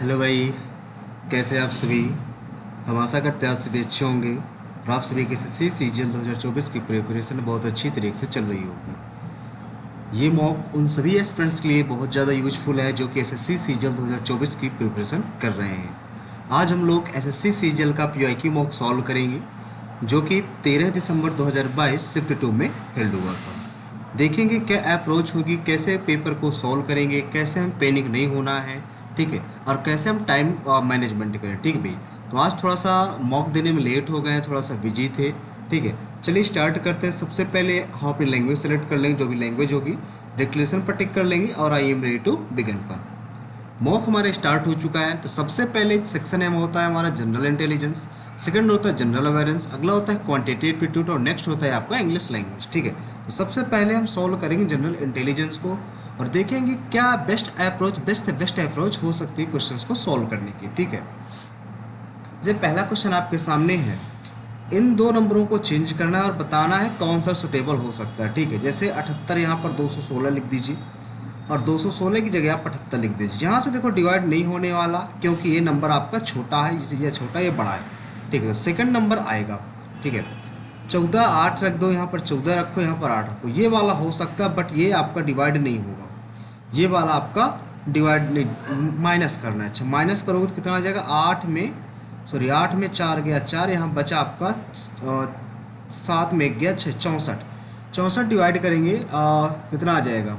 Hello भाई। कैसे आप सभी। हम आशा करते हैं आप सभी अच्छे होंगे और आप सभी के एसएससी सीजीएल 2024 की प्रिपरेशन बहुत अच्छी तरीके से चल रही होगी। ये मॉक उन सभी एस्पिरेंट्स के लिए बहुत ज़्यादा यूजफुल है जो कि एसएससी सीजीएल 2024 की प्रिपरेशन कर रहे हैं। आज हम लोग एसएससी सीजीएल का पीवाईक्यू मॉक सॉल्व करेंगे जो कि 13 दिसंबर 2022 शिफ्ट 2 में हेल्ड हुआ था। देखेंगे क्या अप्रोच होगी, कैसे पेपर को सॉल्व करेंगे, कैसे हम पैनिक नहीं होना है, ठीक है, और कैसे हम टाइम मैनेजमेंट करें, ठीक है भाई। तो आज थोड़ा सा मॉक देने में लेट हो गए हैं, थोड़ा सा बिजी थे, ठीक है। चलिए स्टार्ट करते हैं। सबसे पहले हम अपनी लैंग्वेज सेलेक्ट कर लेंगे, जो भी लैंग्वेज होगी डिक्लेरेशन पर टिक कर लेंगे और I am ready to begin पर। मॉक हमारा स्टार्ट हो चुका है। तो सबसे पहले सेक्शन एम होता है हमारा जनरल इंटेलिजेंस, सेकंड होता है जनरल अवेयरेंस, अगला होता है क्वांटिटेटिव एप्टीट्यूड और नेक्स्ट होता है आपका इंग्लिश लैंग्वेज, ठीक है। तो सबसे पहले हम सॉल्व करेंगे जनरल इंटेलिजेंस को और देखेंगे क्या बेस्ट से बेस्ट अप्रोच हो सकती है क्वेश्चंस को सॉल्व करने की, ठीक है। ये पहला क्वेश्चन आपके सामने है। इन दो नंबरों को चेंज करना है और बताना है कौन सा सुटेबल हो सकता है, ठीक है। जैसे 78 यहाँ पर 216 लिख दीजिए और 216 की जगह आप 78 लिख दीजिए। यहाँ से देखो डिवाइड नहीं होने वाला क्योंकि ये नंबर आपका छोटा है, इसलिए ये छोटा ये बड़ा है, ठीक है। तो सेकंड नंबर आएगा, ठीक है। 14 8 रख दो, यहाँ पर 14 रखो, यहाँ पर 8 रखो। ये वाला हो सकता है बट ये आपका डिवाइड नहीं होगा, ये वाला आपका डिवाइड नहीं, माइनस करना है। अच्छा माइनस करोगे तो कितना आ जाएगा, 8 में 4 गया 4, यहाँ बचा आपका 7 में गया 6, 64। 64 डिवाइड करेंगे कितना आ जाएगा,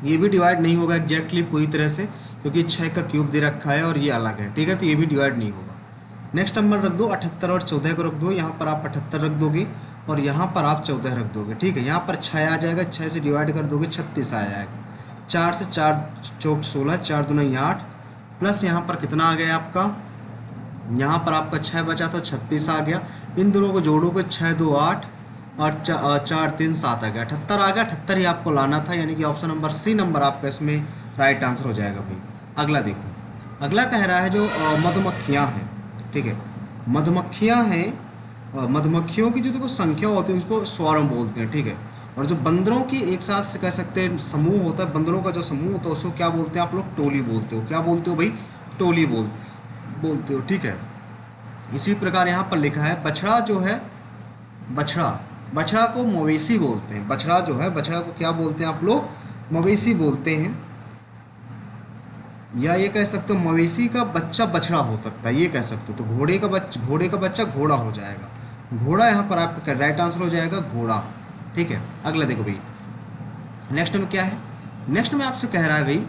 ये भी डिवाइड नहीं होगा एग्जैक्टली पूरी तरह से क्योंकि 6 का क्यूब दे रखा है और ये अलग है, ठीक है। तो ये भी डिवाइड नहीं होगा। नेक्स्ट नंबर रख दो 78 और 14 को रख दो। यहाँ पर आप 78 रख दोगे और यहाँ पर आप 14 रख दोगे, ठीक है। यहाँ पर 6 आ जाएगा, 6 से डिवाइड कर दोगे 36 आ जाएगा। 4 से 4 चौक 16, 4 दूना 8 प्लस यहाँ पर कितना आ गया आपका, यहाँ पर आपका 6 बचा तो 36 आ गया। इन दोनों को जोड़ोगे 6 2 8 और 4 3 7 आ गया, 78 आ गया। 78 ही आपको लाना था, यानी कि ऑप्शन नंबर सी नंबर आपका इसमें राइट आंसर हो जाएगा भाई। अगला देखो, अगला कह रहा है जो मधुमक्खियाँ हैं, ठीक है। मधुमक्खियाँ हैं, मधुमक्खियों की जो देखो संख्या होती है उसको स्वार्म बोलते हैं, ठीक है। और जो बंदरों की एक साथ से कह सकते हैं समूह होता है, बंदरों का जो समूह होता है उसको क्या बोलते हैं आप लोग, टोली बोलते हो। क्या बोलते हो भाई, टोली बोलते हो, ठीक है। इसी प्रकार यहाँ पर लिखा है बछड़ा जो है, बछड़ा बछड़ा को मवेशी बोलते हैं। बछड़ा जो है, बछड़ा को क्या बोलते हैं आप लोग, मवेशी बोलते हैं। या ये कह सकते हो मवेशी का बच्चा बछड़ा हो सकता है, ये कह सकते हो। तो घोड़े का बच्चा घोड़ा हो जाएगा। घोड़ा यहाँ पर आपका राइट आंसर हो जाएगा, घोड़ा, ठीक है। अगला देखो भाई, नेक्स्ट में क्या है। नेक्स्ट में आपसे कह रहा है भाई,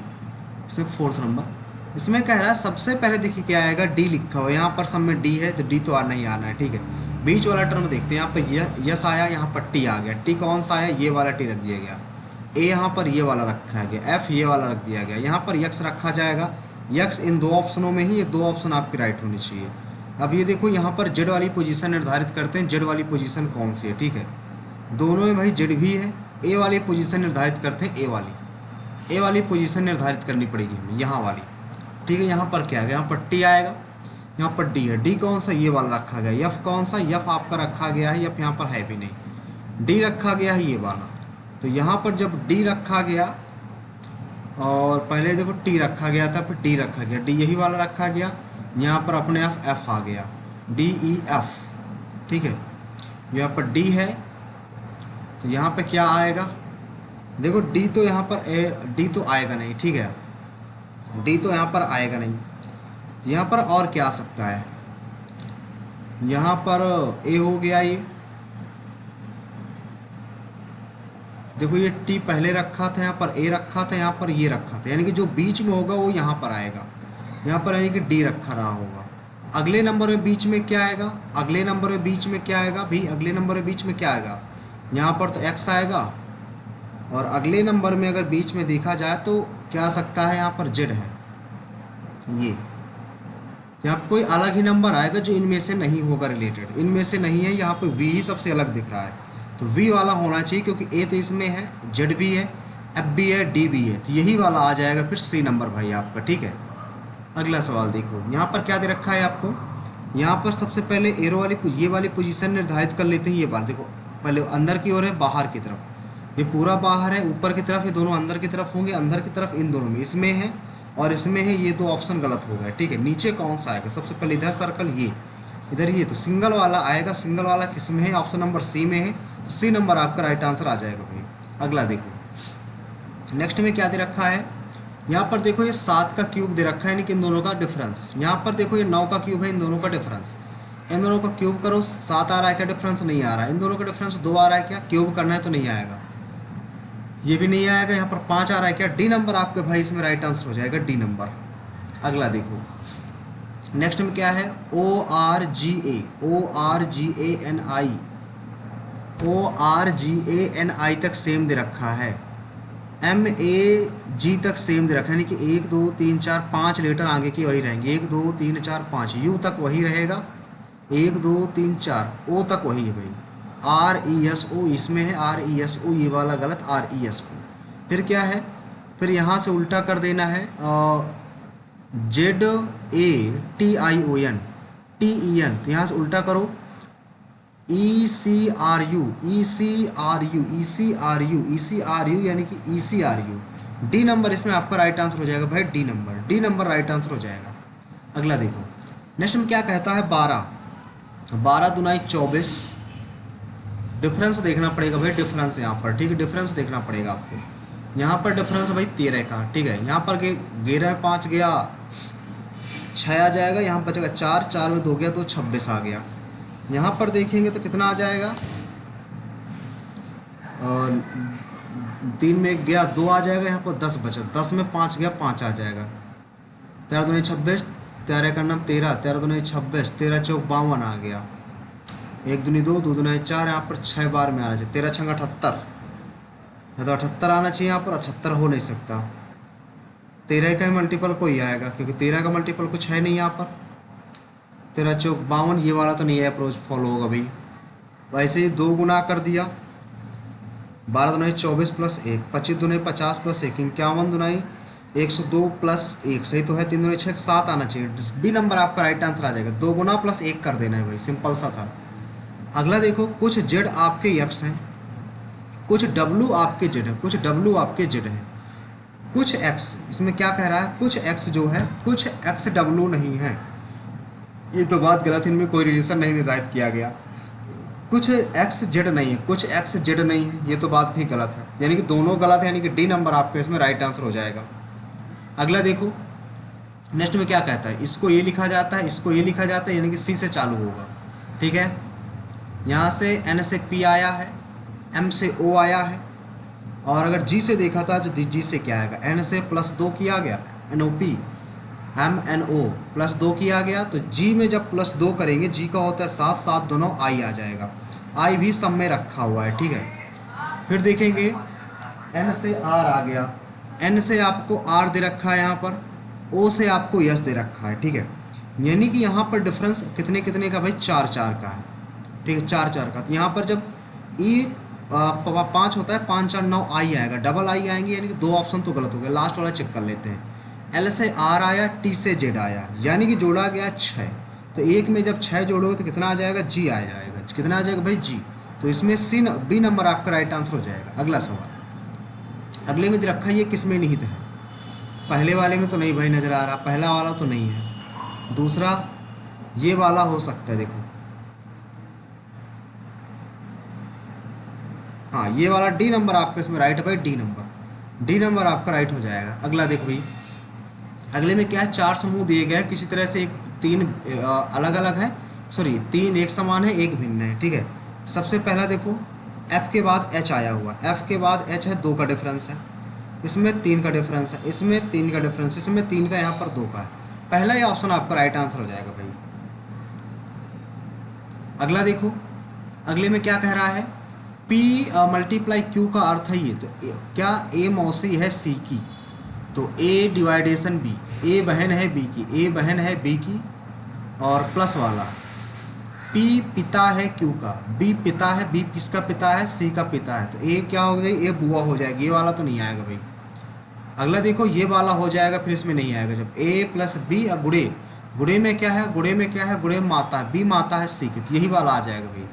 इसमें फोर्थ नंबर, इसमें कह रहा है सबसे पहले देखिए क्या आएगा, डी लिखा हुआ है यहाँ पर, सब में डी है तो डी तो आना ही आना है, ठीक है। बीच वाला टर्म देखते हैं, यहाँ पर यस आया, यहाँ पर टी आ गया। टी कौन सा आया, ये वाला टी रख दिया गया। ए यहाँ पर ये वाला रखा गया, एफ ये वाला रख दिया गया। यहाँ पर यक्स रखा जाएगा। यक्स इन दो ऑप्शनों में ही, ये दो ऑप्शन आपकी राइट होनी चाहिए। अब ये देखो यहाँ पर जेड वाली पोजीशन निर्धारित करते हैं, जेड वाली पोजीशन कौन सी है, ठीक है। दोनों में भाई जेड भी है। ए वाली पोजीशन निर्धारित करते हैं, ए वाली पोजीशन निर्धारित करनी पड़ेगी हमें, यहाँ वाली, ठीक है। यहाँ पर क्या है, यहाँ पर टी आएगा, यहाँ पर डी है। डी कौन सा, ये वाला रखा गया। एफ कौन सा, एफ आपका रखा गया है, एफ यहाँ पर है भी नहीं। डी रखा गया है ये वाला। तो यहाँ पर जब डी रखा गया और पहले देखो टी रखा गया था, फिर डी रखा गया, डी यही वाला रखा गया। यहाँ पर अपने आप एफ आ गया, डी ई एफ, ठीक है। यहाँ पर डी है तो यहाँ पे क्या आएगा, देखो डी तो यहाँ पर डी तो आएगा नहीं, ठीक है। डी तो यहाँ पर आएगा नहीं। तो यहाँ पर और क्या आ सकता है, यहाँ पर ए हो गया। ये देखो ये टी पहले रखा था, यहाँ पर ए रखा था, यहाँ पर ये रखा था, यानी कि जो बीच में होगा वो यहाँ पर आएगा। यहाँ पर यानी कि डी रखा रहा होगा। अगले नंबर में बीच में क्या आएगा, अगले नंबर में बीच में क्या आएगा भाई, अगले नंबर में बीच में क्या आएगा, यहाँ पर तो एक्स आएगा। और अगले नंबर में अगर बीच में देखा जाए तो क्या आ सकता है, यहाँ पर जेड है। ये यहाँ पर कोई अलग ही नंबर आएगा जो इनमें से नहीं होगा रिलेटेड, इनमें से नहीं है। यहाँ पर वी ही सबसे अलग दिख रहा है, तो वी वाला होना चाहिए क्योंकि ए तो इसमें है, जेड भी है, एफ भी है, डी भी है, तो यही वाला आ जाएगा फिर सी नंबर भाई आपका, ठीक है। अगला सवाल देखो, यहाँ पर क्या दे रखा है आपको, यहाँ पर सबसे पहले एरो वाली ये वाली पोजीशन निर्धारित कर लेते हैं। ये बात देखो, पहले अंदर की ओर है, बाहर की तरफ, ये पूरा बाहर है, ऊपर की तरफ ये दोनों अंदर की तरफ होंगे, अंदर की तरफ इन दोनों में, इसमें है और इसमें है ये दो ऑप्शन गलत हो गए, ठीक है। नीचे कौन सा आएगा, सबसे पहले इधर सर्कल, ये इधर, ये तो सिंगल वाला आएगा। सिंगल वाला किस में है, ऑप्शन नंबर सी में है, तो सी नंबर आपका राइट आंसर आ जाएगा भाई। अगला देखो, नेक्स्ट में क्या दे रखा है, यहाँ पर देखो ये 7 का क्यूब दे रखा है, यानी कि इन दोनों का डिफरेंस। यहाँ पर देखो ये 9 का क्यूब है, इन दोनों का डिफरेंस। इन दोनों का क्यूब करो, 7 आ रहा है क्या, डिफरेंस नहीं आ रहा है। इन दोनों का डिफरेंस 2 आ रहा है क्या, क्यूब करना है तो नहीं आएगा, ये भी नहीं आएगा। यहाँ पर 5 आ रहा है क्या, डी नंबर आपके भाई इसमें राइट आंसर हो जाएगा, डी नंबर। अगला देखो, नेक्स्ट में क्या है, ORGA, ORGANI तक सेम दे रखा है, MAG तक सेम दे रखा है, यानी कि 1 2 3 4 5 लेटर आगे की वही रहेंगे, 1 2 3 4 5, U तक वही रहेगा, 1 2 3 4, O तक वही है भाई। RESO इसमें है, RESO ये वाला गलत, RESO। फिर क्या है, फिर यहाँ से उल्टा कर देना है, ZATION TEN, तो यहाँ से उल्टा करो, ECRU यानी कि ECRU। डी नंबर इसमें आपका राइट आंसर हो जाएगा भाई, D number, D number right answer हो जाएगा। अगला देखो, नेक्स्ट में क्या कहता है, 12 दुनाई 24, डिफरेंस देखना पड़ेगा भाई, डिफरेंस यहाँ पर, ठीक है, डिफरेंस देखना पड़ेगा आपको। यहाँ पर डिफरेंस भाई 13 का, ठीक है। यहाँ पर 11 में 5 गया 6 आ जाएगा, यहाँ बचेगा 4, 4 में 2 गया तो 26 आ गया। यहाँ पर देखेंगे तो कितना आ जाएगा, 3 में गया 2 आ जाएगा, यहाँ पर 10 बचा, 10 में 5 गया 5 आ जाएगा, 13 दूनी 26, 13 का नाम 13, 13 दूनी 26, 13 चौक 52 आ गया, 1 दूनी 2, 2 दूनी 4, यहाँ पर 6 बार में आना चाहिए, 13 छंग 78, या तो 78 आना चाहिए, यहाँ पर 78 हो नहीं सकता, 13 का मल्टीपल कोई आएगा, क्योंकि 13 का मल्टीपल कुछ है नहीं यहाँ पर, 13 चौक 52, ये वाला तो नहीं है, अप्रोच फॉलो होगा भाई। वैसे ही 2 गुना कर दिया, 12 Dunai 24 plus 1, 25 Dunai 50 plus 1, 51 Dunai 102 plus 1, सही तो है, 3 दुनाई 6, 7 आना चाहिए, बी नंबर आपका राइट आंसर आ जाएगा। 2 गुना प्लस 1 कर देना है भाई, सिंपल सा था। अगला देखो, कुछ जेड आपके यक्स हैं, कुछ डब्लू आपके जेड है, कुछ डब्लू आपके जेड है, कुछ एक्स, इसमें क्या कह रहा है, कुछ एक्स जो है, कुछ एक्स डब्लू नहीं है, ये तो बात गलत, इनमें कोई रिलेशन नहीं निर्धारित किया गया। कुछ एक्स जेड नहीं है, कुछ एक्स जेड नहीं है, ये तो बात भी गलत है, यानी कि दोनों गलत है, यानी कि डी नंबर आपका इसमें राइट आंसर हो जाएगा। अगला देखो, नेक्स्ट में क्या कहता है, इसको ये लिखा जाता है, इसको ये लिखा जाता है, यानी कि सी से चालू होगा, ठीक है। यहाँ से एन से पी आया है, एम से ओ आया है, और अगर जी से देखा था तो जी से क्या आएगा, एन से +2 किया गया, NOP, MNO +2 किया गया, तो जी में जब +2 करेंगे, जी का होता है 7, 7 दोनों आई आ जाएगा, आई भी सब में रखा हुआ है, ठीक है। फिर देखेंगे एन से आर आ गया, एन से आपको आर दे रखा है, यहाँ पर ओ से आपको यस दे रखा है, ठीक है। यानी कि यहाँ पर डिफरेंस कितने कितने का भाई, 4 4 का है, ठीक है, 4 4 का। तो यहाँ पर जब ई 5 होता है, 5 4 9 आई आएगा, डबल आई आएंगे, यानी कि 2 ऑप्शन तो गलत हो गए, लास्ट वाला चेक कर लेते हैं। एल से आर आया, टी से जेड आया, यानी कि जोड़ा गया 6, तो एक में जब 6 जोड़ोगे तो कितना आ जाएगा, जी आ जाएगा, कितना आ जाएगा भाई, जी। तो इसमें बी नंबर आपका राइट आंसर हो जाएगा। अगला सवाल, अगले में रखा ये किस में निहित है, पहले वाले में तो नहीं भाई नज़र आ रहा, पहला वाला तो नहीं है, दूसरा ये वाला हो सकता है, देखो हाँ, ये वाला डी नंबर आपका इसमें राइट है भाई, डी नंबर, डी नंबर आपका राइट हो जाएगा। अगला देखो भाई, अगले में क्या है, 4 समूह दिए गए हैं, किसी तरह से 3 अलग अलग है, सॉरी 3 एक समान है, 1 भिन्न है, ठीक है। सबसे पहला देखो, F के बाद H आया हुआ, F के बाद H है, 2 का डिफरेंस है, इसमें 3 का डिफरेंस है, इसमें 3 का डिफरेंस, इसमें 3 का, यहाँ पर 2 का है, पहला ये ऑप्शन आपका राइट आंसर हो जाएगा भाई। अगला देखो, अगले में क्या कह रहा है, P मल्टीप्लाई Q का अर्थ है ये, तो क्या A मौसी है C की, तो A डिवाइडेशन B, A बहन है B की, A बहन है B की, और प्लस वाला P पिता है Q का, B पिता है, B किसका पिता है, C का पिता है, तो A क्या हो गई, A बुआ हो जाएगी, ये वाला तो नहीं आएगा भाई। अगला देखो, ये वाला हो जाएगा, फिर इसमें नहीं आएगा, जब A + B, गुड़े, गुड़े में क्या है, गुड़े में क्या है, गुड़े में माता है, B माता है C की, तो यही वाला आ जाएगा भाई,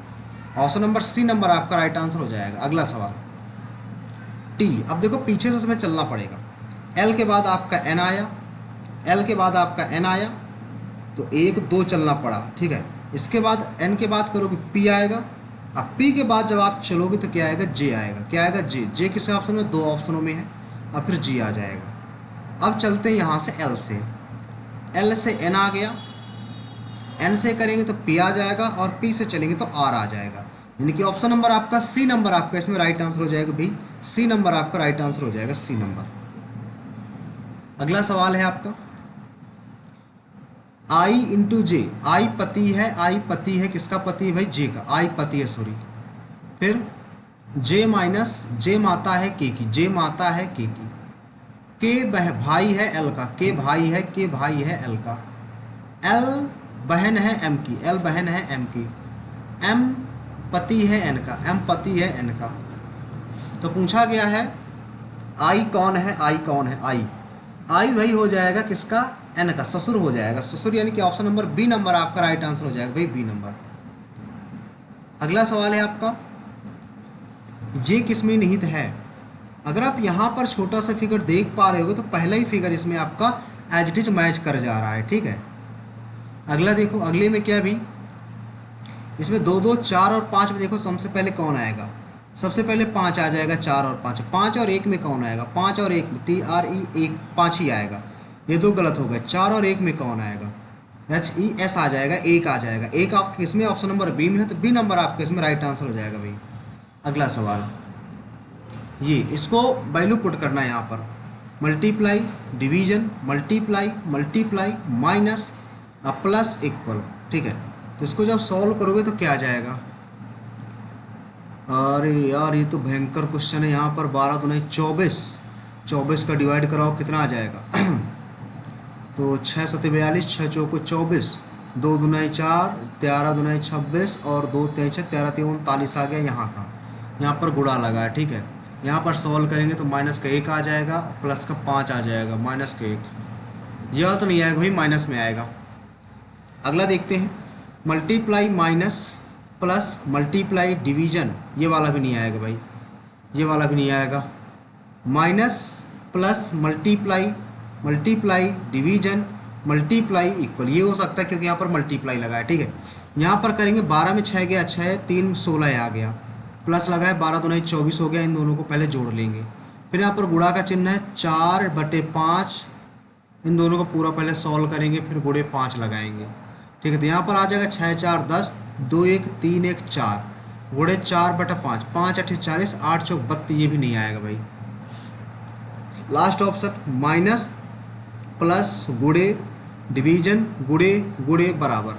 ऑप्शन नंबर सी नंबर आपका राइट आंसर हो जाएगा। अगला सवाल, T, अब देखो पीछे से इसमें चलना पड़ेगा, L के बाद आपका N आया, एल के बाद आपका एन आया, तो 1 2 चलना पड़ा, ठीक है। इसके बाद एन के बाद करोगे पी आएगा। अब पी के बाद जब आप चलोगे तो क्या आएगा, जे आएगा। क्या आएगा, जे। जे किस ऑप्शन में, 2 ऑप्शनों में है, और फिर जी आ जाएगा। अब चलते हैं यहाँ से एल से। एल से एन आ गया, एन से करेंगे तो पी आ जाएगा, और पी से चलेंगे तो आर आ जाएगा। यानी कि ऑप्शन नंबर आपका सी नंबर आपका इसमें राइट आंसर हो जाएगा भाई। सी नंबर आपका राइट आंसर हो जाएगा, सी नंबर। अगला सवाल है आपका आई इंटू जे। आई पति है, आई पति है, किसका पति है भाई, जे का। आई पति है, सॉरी। फिर जे माइनस, जे माता है के की, जे माता है के की। के भाई है एल का, के भाई है, के भाई है एल का। एल बहन है एम की, एल बहन है एम की। एम पति है एन का, एम पति है एन का। तो पूछा गया है आई कौन है, आई कौन है। आई भाई हो जाएगा किसका, एन का, ससुर हो जाएगा, ससुर। यानी कि ऑप्शन नंबर बी नंबर आपका राइट आंसर हो जाएगा भाई, बी नंबर। अगला सवाल है आपका ये किसमें निहित है। अगर आप यहाँ पर छोटा सा फिगर देख पा रहे हो तो पहला ही फिगर इसमें आपका एज इट इज मैच कर जा रहा है, ठीक है। अगला देखो, अगले में क्या भी, इसमें 2 2 4 और 5 में देखो सबसे पहले कौन आएगा। सबसे पहले 5 आ जाएगा, 4 और 5। 5 और 1 में कौन आएगा, 5 और 1 में TRE 1 5 ही आएगा। ये 2 गलत हो गए। 4 और 1 में कौन आएगा, HES आ जाएगा, 1 आ जाएगा। 1 आपके इसमें ऑप्शन नंबर बी में है, तो बी नंबर आपके इसमें राइट आंसर हो जाएगा भाई। अगला सवाल, ये इसको वैल्यू पुट करना है यहाँ पर। Multiply, division, multiply, multiply, minus, plus, equal, ठीक है। तो इसको जब सॉल्व करोगे तो क्या आ जाएगा। अरे यार ये तो भयंकर क्वेश्चन है। यहाँ पर 12 दूनी 24, 24 का डिवाइड कराओ कितना आ जाएगा तो 6 7 42, 6 चौको 24, 2 दूनी 4, 13 दूनी 26, और 2 3 6, 13 3 39 आ गया यहाँ का। यहाँ पर गुणा लगा है, ठीक है। यहाँ पर सॉल्व करेंगे तो माइनस का 1 आ जाएगा, प्लस का 5 आ जाएगा, माइनस का 1। यह तो नहीं आएगा भाई, माइनस में आएगा। अगला देखते हैं, multiply minus plus multiply division, ये वाला भी नहीं आएगा भाई, ये वाला भी नहीं आएगा। Minus plus multiply, multiply division, multiply equal, ये हो सकता है क्योंकि यहाँ पर मल्टीप्लाई लगा है, ठीक है। यहाँ पर करेंगे 12 में 6 गया, 6 3 16 आ गया, प्लस लगा है 12 दूनी 24 हो गया। इन दोनों को पहले जोड़ लेंगे। फिर यहाँ पर गुणा का चिन्ह है 4/5, इन दोनों को पूरा पहले सॉल्व करेंगे, फिर गुणे 5 लगाएंगे, ठीक है। तो यहाँ पर आ जाएगा 6 4 10, 2 1 3 1 4, गुणे 4/5, 5 8 40, 8 चौक 32, ये भी नहीं आएगा भाई। लास्ट ऑप्शन माइनस प्लस गुणे डिवीजन गुणे गुणे बराबर।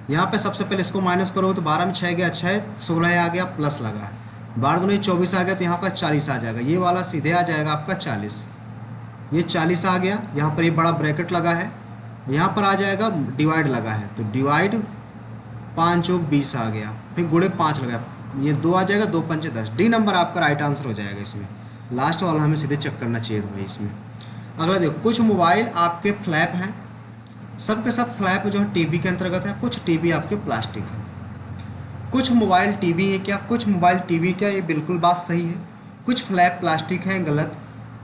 यहाँ पे सबसे पहले इसको माइनस करोगे तो 12 में 6 गया, 6 16 आ गया, प्लस लगा है, 12 दूनी 24 आ गया, तो यहाँ पर 40 आ जाएगा। ये वाला सीधे आ जाएगा आपका 40, ये 40 आ गया। यहाँ पर ये बड़ा ब्रैकेट लगा है, यहाँ पर आ जाएगा डिवाइड लगा है, तो डिवाइड 5 चौक 20 आ गया, फिर गुणे 5 लगा, ये 2 आ जाएगा, 2 पंचे 10। डी नंबर आपका राइट आंसर हो जाएगा इसमें। लास्ट वाला हमें सीधे चेक करना चाहिए था भाई इसमें। अगला देखो, कुछ मोबाइल आपके फ्लैप हैं, सब के सब फ्लैप जो है टीवी के अंतर्गत है, कुछ टीवी आपके प्लास्टिक है। कुछ मोबाइल टीवी है क्या, कुछ मोबाइल टीवी क्या, ये बिल्कुल बात सही है। कुछ फ्लैप प्लास्टिक है, गलत।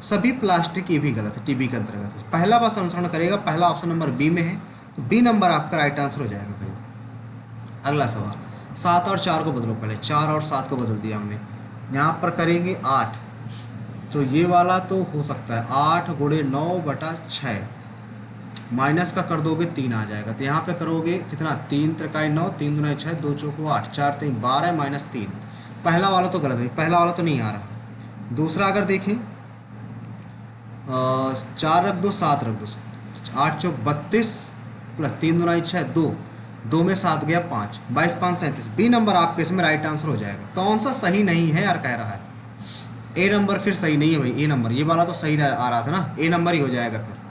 सभी प्लास्टिक, ये भी गलत है, टीवी के अंतर्गत है। पहला बस अनुसरण करेगा, पहला ऑप्शन नंबर बी में है, तो बी नंबर आपका राइट आंसर हो जाएगा भाई। अगला सवाल, 7 और 4 को बदलो। पहले 4 और 7 को बदल दिया हमने। यहाँ पर करेंगे 8, तो ये वाला तो हो सकता है 8 गुणे 9/6, माइनस का कर दोगे 3 आ जाएगा। तो यहाँ पे करोगे कितना, 3 त्रिकाई 9, 3 दूनी 6, 2 चौको 8, 4 3 12, माइनस 3। पहला वाला तो गलत है, पहला वाला तो नहीं आ रहा। दूसरा अगर देखें, 4 रख दो, 7 रख दो, 8 चौक 32, प्लस 3 दूनी 6, 2 2 में 7 गया 5, 22 5 37। बी नंबर आपके इसमें राइट आंसर हो जाएगा। कौन सा सही नहीं है यार, कह रहा है ए नंबर, फिर सही नहीं है भाई। ए नंबर, ये वाला तो सही आ रहा था ना, ए नंबर ही हो जाएगा फिर।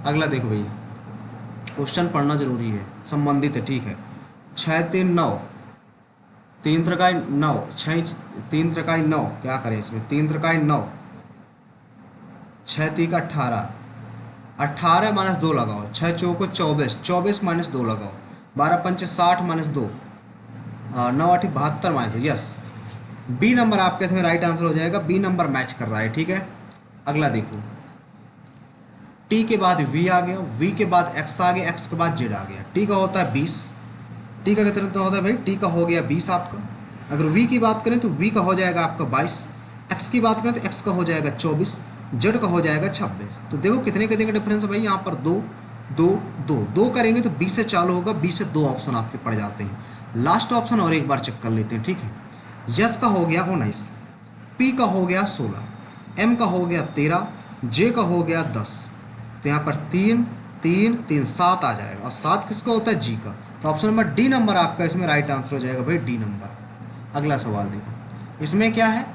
अगला देखो भैया, क्वेश्चन पढ़ना जरूरी है, संबंधित है, ठीक है। 6 3 9, 3 त्रिकाई 9, 6 3 त्रिकाई 9, क्या करें इसमें, 3 त्रिकाई 9, 6 3 का 18, 18 माइनस 2 लगाओ, 6 चौको 24, 24 माइनस 2 लगाओ, 12 पंचे 60 minus 2, 9 8 72 minus 2। Yes, B number आपके इसमें राइट आंसर हो जाएगा। बी नंबर मैच कर रहा है, ठीक है। अगला देखो, टी के बाद वी आ गया, वी के बाद एक्स आ गया, एक्स के बाद जेड आ गया। टी का होता है 20, टी का कितना तो होता है भाई, टी का हो गया 20 आपका। अगर वी की बात करें तो वी का हो जाएगा आपका 22, एक्स की बात करें तो एक्स का हो जाएगा 24, जेड का हो जाएगा 26। तो देखो कितने कितने का डिफरेंस है भाई, यहाँ पर दो दो दो दो करेंगे तो 20 से चालू होगा, 20 से दो ऑप्शन आपके पड़ जाते हैं। लास्ट ऑप्शन और एक बार चेक कर लेते हैं, ठीक है। यस का हो गया 19, पी का हो गया 16, एम का हो गया 13, जे का हो गया 10। तो यहाँ पर 3 3 3 7 आ जाएगा, और 7 किसका होता है, जी का। तो ऑप्शन नंबर डी नंबर आपका इसमें राइट आंसर हो जाएगा भाई, डी नंबर। अगला सवाल देखो, इसमें क्या है,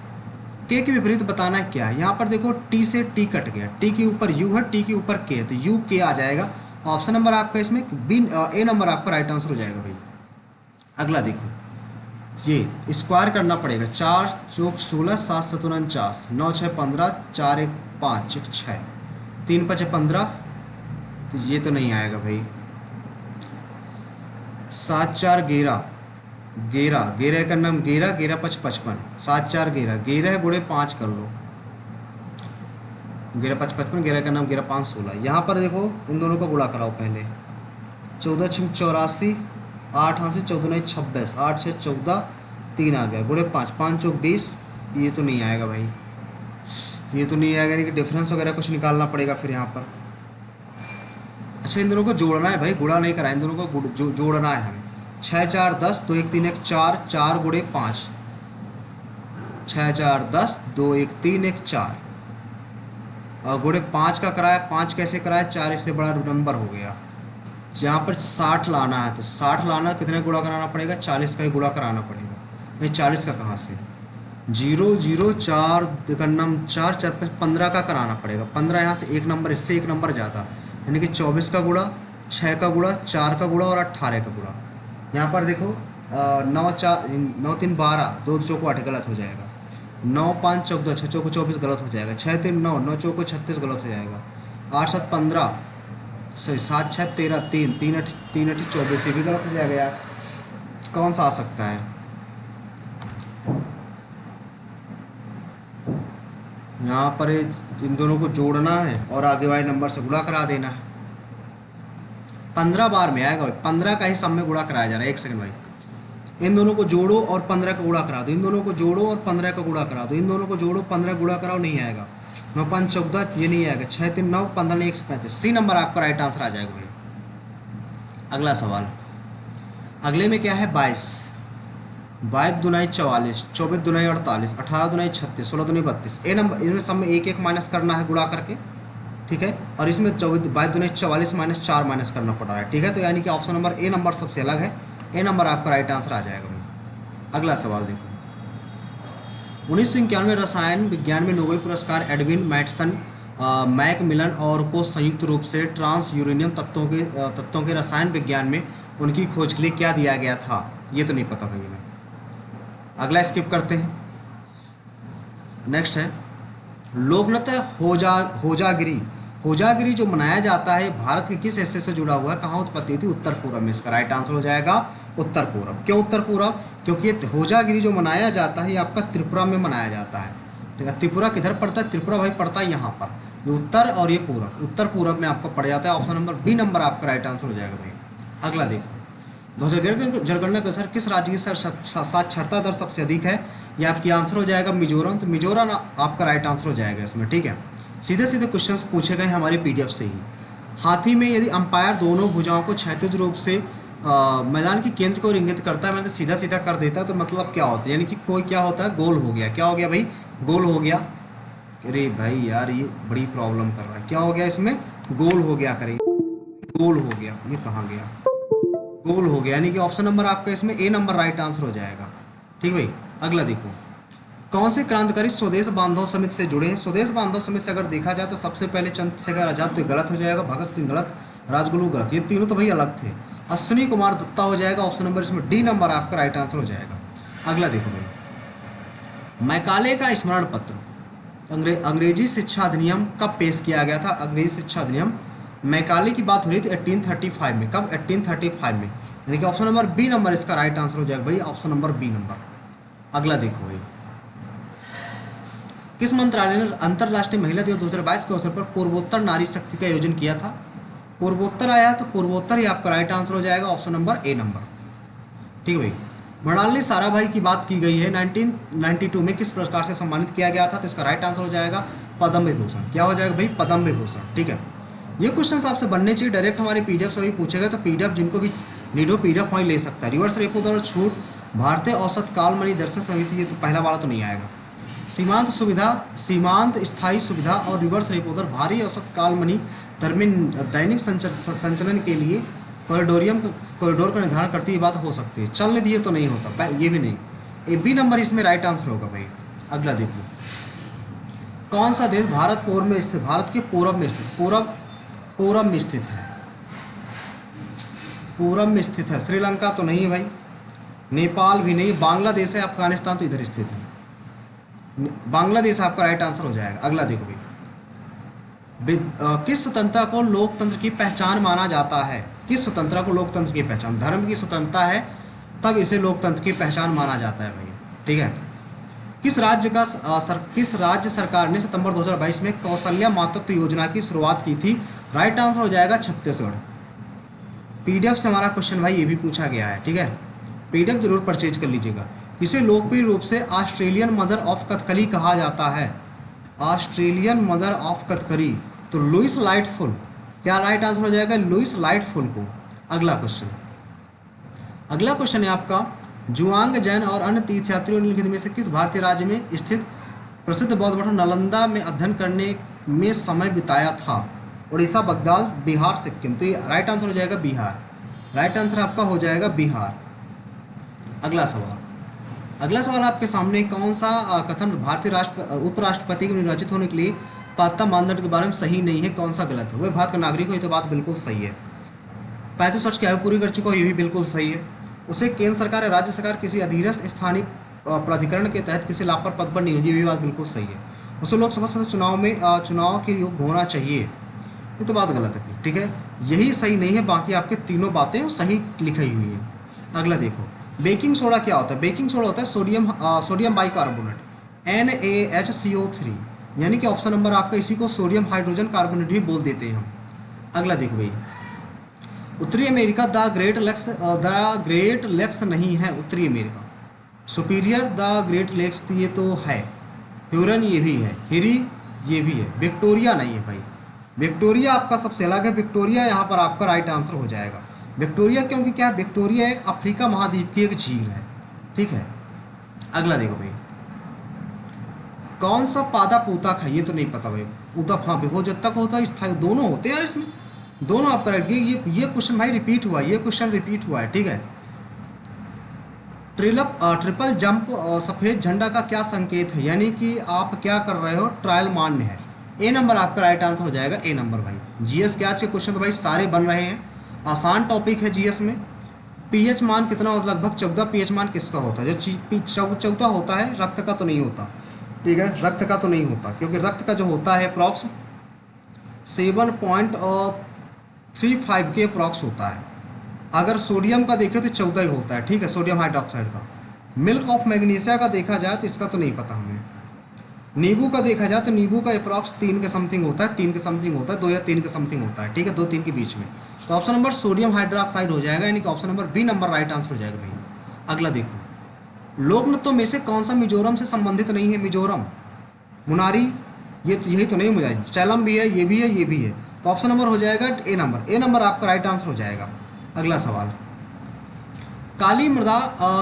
के के विपरीत बताना है क्या है। यहाँ पर देखो टी से टी कट गया, टी के ऊपर यू है, टी के ऊपर के है, तो यू के आ जाएगा। ऑप्शन नंबर आपका इसमें बी, ए नंबर आपका राइट आंसर हो जाएगा भाई। अगला देखो, ये स्क्वायर करना पड़ेगा, 4 चौक 16, 7 7 49, 9 6 15, 4 1 5 1 6, 3 5 15, तो ये तो नहीं आएगा भाई। 7 4 11, 11 11 का नाम 11, 11 5 55, 7 4 11, 11 गुणे 5 कर लो, 11 5 55, 11 का नाम 11 5 16। यहाँ पर देखो इन दोनों का गुणा कराओ पहले, 14 6 84, 8 हाथ से 14 नहीं 26, 8 6 14, 3 आ गया, गुणे 5 5 चौक 20, ये तो नहीं आएगा भाई, ये तो नहीं आएगा, यानी कि डिफरेंस वगैरह कुछ निकालना पड़ेगा फिर यहाँ पर। अच्छा इन दोनों को जोड़ना है भाई, गुणा नहीं करा, इन दोनों को जोड़ना है हमें। 6 4 10, 2 1 3 1 4, 4 गुणे 5, 6 4 10, 2 1 3 1 4, और गुणे 5 का कराया, 5 कैसे कराया, 4 इससे बड़ा नंबर हो गया। यहाँ पर 60 लाना है, तो 60 लाना कितने गुणा कराना पड़ेगा, 40 का ही गुणा कराना पड़ेगा। नहीं 40 का कहाँ से, 0 0 4 तिकन्नम 4 4 15 का कराना पड़ेगा। 15 यहाँ से एक नंबर, इससे एक नंबर ज़्यादा, यानी कि 24 का गुणा, 6 का गुणा, 4 का गुणा और 18 का गुणा। यहाँ पर देखो 9 4 9 3 12, 2 चौको 8 गलत हो जाएगा, 9 5 14, 6 चौको 24 गलत हो जाएगा, 6 3 9, 9 चौको 36 गलत हो जाएगा, 8 7 15, सॉरी 7 6 13, 3 3 8 3 8 24, ये भी गलत हो जाएगा यार, कौन सा आ सकता है। यहाँ पर इन दोनों को जोड़ना है और आगे वाले नंबर से गुणा करा देना है। 15 बार में आएगा भाई, 15 का ही सब में गुणा कराया जा रहा है। एक सेकंड भाई, इन दोनों को जोड़ो और 15 का गुणा करा दो, इन दोनों को जोड़ो और 15 का गुणा करा दो, इन दोनों को जोड़ो 15 गुणा कराओ, नहीं आएगा। 9 5 14, ये नहीं आएगा, 6 3 9, 15 नहीं 135, सी नंबर आपका राइट आंसर आ जाएगा भाई। अगला सवाल, अगले में क्या है, 22 22 दुनाई 44, 24 दुनाई 48, 18 दुनाई 36, 16 दुनाई 32। ए नंबर इनमें सब में एक एक माइनस करना है गुणा करके, ठीक है। और इसमें 22 दुनाई 44 माइनस 4 माइनस करना पड़ रहा है, ठीक है। तो यानी कि ऑप्शन नंबर ए नंबर सबसे अलग है, ए नंबर आपका राइट आंसर आ जाएगा भाई। अगला सवाल देखो, 1991 रसायन विज्ञान में नोबेल पुरस्कार एडविन मैटसन, मैकमिलन और को संयुक्त रूप से ट्रांस यूरेनियम तत्वों के रसायन विज्ञान में उनकी खोज के लिए क्या दिया गया था, ये तो नहीं पता भाई हमें। अगला स्किप करते हैं। नेक्स्ट है लोकनृत्य होजागिरी। होजागिरी जो मनाया जाता है भारत के किस हिस्से से जुड़ा हुआ है, कहाँ उत्पत्ति थी, उत्तर पूर्व में। इसका राइट आंसर हो जाएगा उत्तर पूर्व। क्यों उत्तर पूर्व, क्योंकि ये होजागिरी जो मनाया जाता है ये आपका त्रिपुरा में मनाया जाता है, ठीक है। त्रिपुरा किधर पड़ता है, त्रिपुरा भाई पड़ता है यहाँ पर, ये उत्तर और ये पूर्व, उत्तर पूर्व में आपको पड़ जाता है। ऑप्शन नंबर बी नंबर आपका राइट आंसर हो जाएगा भाई। अगला देखो, 2011 जनगणना के अनुसार किस राज्य की साक्षरता दर सबसे अधिक है, ये आपकी आंसर हो जाएगा मिजोरम। तो मिजोरम आपका राइट आंसर हो जाएगा इसमें, ठीक है। सीधे सीधे क्वेश्चंस पूछे गए हमारे पीडीएफ से ही। हाथी में यदि अंपायर दोनों भुजाओं को क्षैतिज रूप से मैदान के केंद्र को इंगित करता है, मतलब सीधा सीधा कर देता है, तो मतलब क्या होता है, यानी कि कोई क्या होता है, गोल हो गया। क्या हो गया भाई, गोल हो गया। अरे भाई यार ये बड़ी प्रॉब्लम कर रहा है, क्या हो गया इसमें, गोल हो गया, करे गोल हो गया, ये कहाँ गया, गोल हो गया, यानी कि ऑप्शन नंबर आपका इसमें ए नंबर राइट आंसर हो जाएगा, ठीक भाई। अगला देखो, कौन से क्रांतिकारी स्वदेश बांधव समिति से जुड़े हैं। स्वदेश बांधव समिति से अगर देखा जाए तो सबसे पहले चंद्रशेखर आजाद तो गलत हो जाएगा, भगत सिंह गलत, राजगुरु गलत, ये तीनों तो भाई अलग थे। अश्विनी कुमार दत्ता हो जाएगा, ऑप्शन नंबर इसमें डी नंबर आपका राइट आंसर हो जाएगा। अगला देखो भाई, मैकाले का स्मरण पत्र अंग्रेजी शिक्षा अधिनियम कब पेश किया गया था। अंग्रेजी शिक्षा अधिनियम मैकाले की बात हो रही थी 1835 में, कब, 1835 में, यानी कि ऑप्शन नंबर बी नंबर इसका राइट आंसर हो जाएगा भाई, ऑप्शन नंबर बी नंबर। अगला देखो भाई, किस मंत्रालय ने अंतर्राष्ट्रीय महिला दिवस 2022 के अवसर पर पूर्वोत्तर नारी शक्ति का आयोजन किया था? पूर्वोत्तर आया तो पूर्वोत्तर ही आपका राइट आंसर हो जाएगा, ऑप्शन नंबर ए नंबर। ठीक है भाई। मृणालिनी साराभाई की बात की गई है, 1992 में किस पुरस्कार से सम्मानित किया गया था? तो इसका राइट आंसर हो जाएगा पद्म विभूषण। क्या हो जाएगा भाई? पद्म विभूषण। ठीक है, ये क्वेश्चन आपसे बनने चाहिए, डायरेक्ट हमारे पीडीएफ से भी पूछेगा, तो पीडीएफ जिनको भी नीड हो पीडीएफ वहीं ले सकता है। रिवर्स रेपो दर और छूट, भारतीय औसत काल मनी दर से समिति, ये तो पहला वाला तो नहीं आएगा। सीमांत सुविधा, सीमांत स्थायी सुविधा और रिवर्स रेपो दर भारी औसत काल मनी दर में दैनिक संचलन के लिए कॉरिडोर का निर्धारण करती है, बात हो सकती है। चलने दिए तो नहीं होता, ये भी नहीं। ए बी नंबर इसमें राइट आंसर होगा भाई। अगला देखो, कौन सा देश भारत पूर्व में स्थित, भारत के पूर्व में स्थित, पूरब में स्थित है? पूरब में स्थित है, श्रीलंका तो नहीं भाई, नेपाल भी नहीं, बांग्लादेश है, अफगानिस्तान तो इधर स्थित है, बांग्लादेश आपका राइट आंसर हो जाएगा। अगला देखो भाई, किस स्वतंत्रता को लोकतंत्र की पहचान माना जाता है? किस स्वतंत्रता को लोकतंत्र की पहचान? धर्म की स्वतंत्रता है तब इसे लोकतंत्र की पहचान माना जाता है भाई। ठीक है, किस राज्य सरकार ने सितंबर 2022 में कौशल्या मातृत्व योजना की शुरुआत की थी? राइट आंसर हो जाएगा छत्तीसगढ़। पीडीएफ से हमारा क्वेश्चन भाई ये भी पूछा गया है। ठीक है, पीडीएफ जरूर परचेज कर लीजिएगा। इसे लोकप्रिय रूप से ऑस्ट्रेलियन मदर ऑफ कथकली कहा जाता है। ऑस्ट्रेलियन मदर ऑफ कथकली, तो लुइस लाइटफुल। क्या राइट आंसर हो जाएगा? लुइस लाइटफुल को। अगला क्वेश्चन, अगला क्वेश्चन है आपका, जुआंग जैन और अन्य तीर्थयात्रियों ने निम्नलिखित में से किस भारतीय राज्य में स्थित प्रसिद्ध बौद्ध मठ नालंदा में अध्ययन करने में समय बिताया था? उड़ीसा, बंगाल, बिहार, सिक्किम। तो ये राइट आंसर हो जाएगा बिहार। राइट आंसर आपका हो जाएगा बिहार। अगला सवाल, अगला सवाल आपके सामने, कौन सा कथन भारतीय उपराष्ट्रपति के निर्वाचित होने के लिए पात्रता मानदंड के बारे में सही नहीं है? कौन सा गलत है? वह भारत का नागरिक हो, ये तो बात बिल्कुल सही है। 35 वर्ष की आयु पूरी कर चुका हो, ये भी बिल्कुल सही है। उसे केंद्र सरकार या राज्य सरकार किसी अधीनस्थ स्थानीय प्राधिकरण के तहत किसी लाभ पर पद पर नहीं होगी, ये भी बात बिल्कुल सही है। उसे लोकसभा सदस्य चुनाव के योग्य होना चाहिए, ये तो बात गलत है। ठीक है, यही सही नहीं है, बाकी आपके तीनों बातें सही लिखी हुई है। अगला देखो, बेकिंग सोडा क्या होता है? बेकिंग सोडा होता है सोडियम बाइकार्बोनेट, NaHCO3, यानी कि ऑप्शन नंबर आपका इसी को सोडियम हाइड्रोजन कार्बोनेट भी बोल देते हैं हम। अगला देखो भाई, उत्तरी अमेरिका द ग्रेट लेक्स नहीं है, उत्तरी America. Superior the great lakes ये तो है, ह्यूरन ये भी है, हिरी ये भी है, विक्टोरिया नहीं है भाई। विक्टोरिया आपका सबसे अलग है, विक्टोरिया यहाँ पर आपका राइट आंसर हो जाएगा। विक्टोरिया क्योंकि क्या, विक्टोरिया एक अफ्रीका महाद्वीप की एक झील है। ठीक है, अगला देखो भाई, कौन सा पादा पूतक है? ये तो नहीं पता भाई। उदक, हाँ, विभोजक होता है, स्थायी, दोनों होते हैं यार इसमें, दोनों आप करेक्ट। ये क्वेश्चन भाई रिपीट हुआ है, ये क्वेश्चन रिपीट हुआ है। ठीक है, ट्रिपल जंप सफेद झंडा का क्या संकेत है? यानी कि आप क्या कर रहे हो, ट्रायल मान्य है। ए नंबर आपका राइट आंसर हो जाएगा, ए नंबर भाई। जीएस के आज के क्वेश्चन तो भाई सारे बन रहे हैं, आसान टॉपिक है जीएस में। पीएच मान कितना होता है? लगभग 14 पीएच मान किसका होता है? जो 14 होता है, रक्त का तो नहीं होता। ठीक है, रक्त का तो नहीं होता, क्योंकि रक्त का जो होता है अप्रॉक्स 7.35 के अप्रॉक्स होता है। अगर सोडियम का देखें तो 14 ही होता है। ठीक है, सोडियम हाइड्रोक्साइड का। मिल्क ऑफ मैग्नीशिया का देखा जाए तो इसका तो नहीं पता हमें। नींबू का देखा जाए तो नींबू का अप्रॉक्स 3 के समथिंग होता है, 3 के समथिंग होता है, 2 या 3 के समथिंग होता है। ठीक है, 2-3 के बीच में। तो ऑप्शन नंबर सोडियम हाइड्रोक्साइड हो जाएगा, यानी कि option number B number right answer हो जाएगा भाई। अगला देखो, लोक नृत्यों में से कौन सा मिजोरम से संबंधित नहीं है? मिजोरम, मुनारी, ये तो यही तो नहीं मुझे, चैलम भी है, ये भी है, ये भी है। तो ऑप्शन नंबर हो जाएगा ए नंबर। ए नंबर आपका राइट आंसर हो जाएगा। अगला सवाल, काली मृदा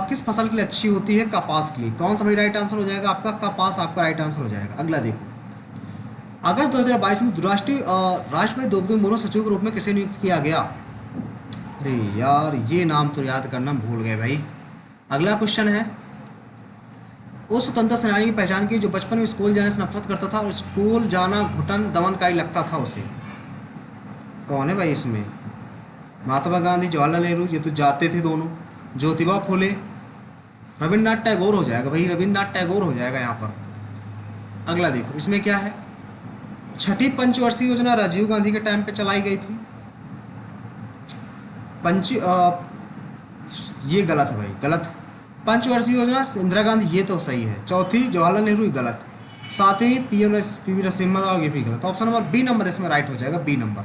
किस फसल के लिए अच्छी होती है? कपास के लिए। कौन सा भाई राइट आंसर हो जाएगा आपका? कपास आपका राइट आंसर हो जाएगा। अगला देखो, अगस्त 2022 में राष्ट्रपति द्रौपदी मुर्मू सचिव के रूप में किसे नियुक्त किया गया? अरे यार, ये नाम तो याद करना भूल गए भाई। अगला क्वेश्चन है, उस स्वतंत्रता सेनानी की पहचान की जो बचपन में स्कूल जाने से नफरत करता था और स्कूल जाना घुटन दमन का ही लगता था उसे। कौन है भाई इसमें? महात्मा गांधी, जवाहरलाल नेहरू, ये तो जाते थे दोनों। ज्योतिबा फुले, रविन्द्रनाथ टैगोर हो जाएगा भाई, रविन्द्रनाथ टैगोर हो जाएगा यहाँ पर। अगला देखो, इसमें क्या है, छठी पंचवर्षीय योजना राजीव गांधी के टाइम पे चलाई गई थी। ये गलत है भाई, गलत। पंचवर्षीय योजना इंदिरा गांधी, ये तो सही है। चौथी जवाहरलाल नेहरू, गलत। सातवीं पीवी नरसिम्हा राव, ये भी गलत। ऑप्शन नंबर बी नंबर इसमें राइट हो जाएगा, बी नंबर।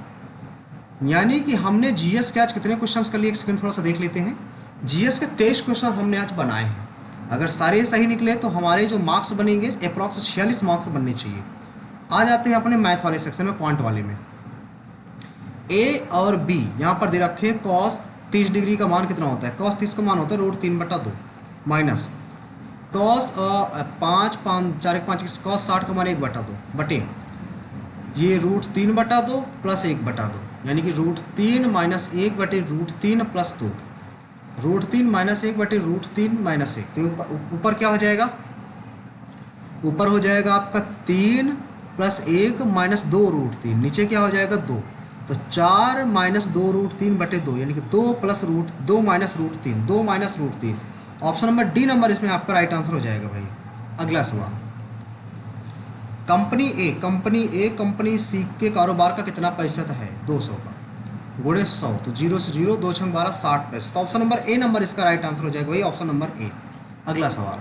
यानी कि हमने जीएस के आज कितने क्वेश्चंस कर लिए, एक सेकंड थोड़ा सा देख लेते हैं। जीएस के 23 क्वेश्चन हमने आज बनाए हैं। अगर सारे सही निकले तो हमारे जो मार्क्स बनेंगे अप्रॉक्स 46 मार्क्स बनने चाहिए। आ जाते हैं अपने मैथ वाले सेक्शन में, क्वांट वाले में। ए और बी यहाँ पर दे रखे, कॉस 30 डिग्री का मान कितना होता है, कॉस 30 का मान होता है √3/2 माइनस कॉस 5 5 4 5 कॉस 60 का मान 1/2 बटे ये √3/2 प्लस 1/2, यानी कि √3 माइनस 1 बटे √3 प्लस 2, √3 माइनस 1 बटे √3 माइनस 1। तो ऊपर क्या हो जाएगा, ऊपर हो जाएगा आपका 3 प्लस 1 माइनस 2 √3, नीचे क्या हो जाएगा 2, तो 4 माइनस 2 √3 बटे 2, यानी कि 2 plus √2 minus √3, 2 minus √3। Option number D number इसमें आपका राइट आंसर हो जाएगा भाई। अगला सवाल, कंपनी सी के कारोबार का कितना प्रतिशत है, 200 का, गुणे 100, तो 0 से 0, 2 छंग 12, 60 पैसे। तो ऑप्शन नंबर ए नंबर इसका राइट आंसर हो जाएगा भाई, ऑप्शन नंबर ए। अगला सवाल,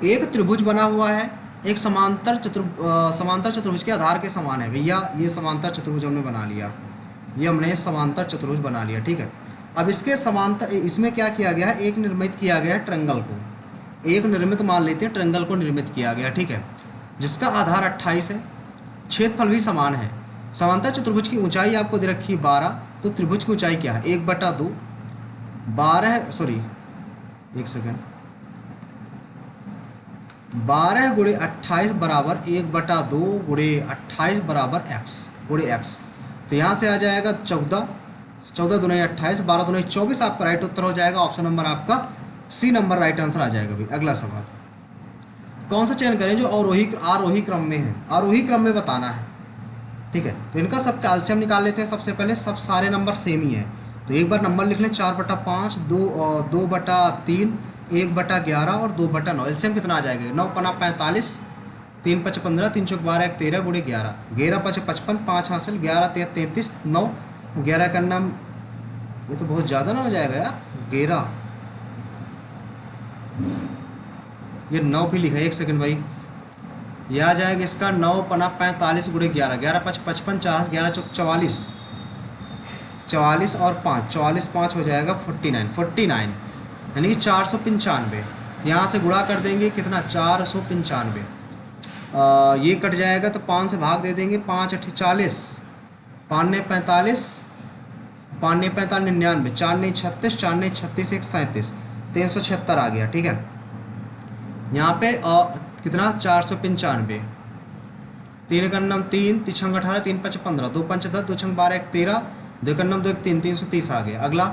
एक त्रिभुज बना हुआ है, एक समांतर चतुर्भुज के आधार के समान है। भैया ये समांतर चतुर्भुज हमने बना लिया, ये हमने समांतर चतुर्भुज बना लिया, ठीक है। अब इसके समांतर, इसमें क्या किया गया है, एक निर्मित किया गया है ट्रायंगल को, एक निर्मित मान लेते हैं, ट्रायंगल को निर्मित किया गया, ठीक है, जिसका आधार 28 है, क्षेत्रफल भी समान है। समांतर चतुर्भुज की ऊंचाई आपको दे रखी 12, तो त्रिभुज की ऊंचाई क्या है, 1/2, 12 सॉरी 1 सेकेंड, 12 गुणे 28 बराबर 1/2 गुणे 28 बराबर x गुणे x। तो यहाँ से आ जाएगा 14, 14 दूनी 28, 12 दूनी 24, आपका राइट उत्तर हो जाएगा, ऑप्शन नंबर आपका सी नंबर राइट आंसर आ जाएगा भाई। अगला सवाल, कौन सा चयन करें जो आरोही क्रम में है, आरोही क्रम में बताना है, ठीक है। तो इनका सब कैल्शियम निकाल लेते हैं। सबसे पहले सब सारे नंबर सेम ही है, तो एक बार नंबर लिख लें, 4/5, 2/3, 1/11 और 2/9। एलसीएम कितना आ जाएगा, 9 पना 45, 3 5 15, 3 चौक 12, 1 13 गुणे 11, 11 5 55, 5 हासिल, 11 3 33, 9 11 का नाम, ये तो बहुत ज़्यादा ना हो जाएगा यार, 11 ये 9 भी लिखा है, 1 सेकंड भाई, यह आ जाएगा इसका 9 पना 45 गुणे 11, 11 5 55, 4 11 चौक 44, 44 और 5, 44 5 हो जाएगा 49, यानी कि 495। यहाँ से गुणा कर देंगे कितना, 495, ये कट जाएगा तो 5 से भाग दे देंगे, 5 8 40, 5 9 45, 5 9 45 99, 4 9 36, 4 9 36, 1 37, 376 आ गया, ठीक है। यहाँ पे कितना 495, 3 का नाम 3, 3 छंग 18, 3 5 15, 2 5 10, 2 छंग 12, 1 13, 2 का नाम 2 1 3, 330 आ गया। अगला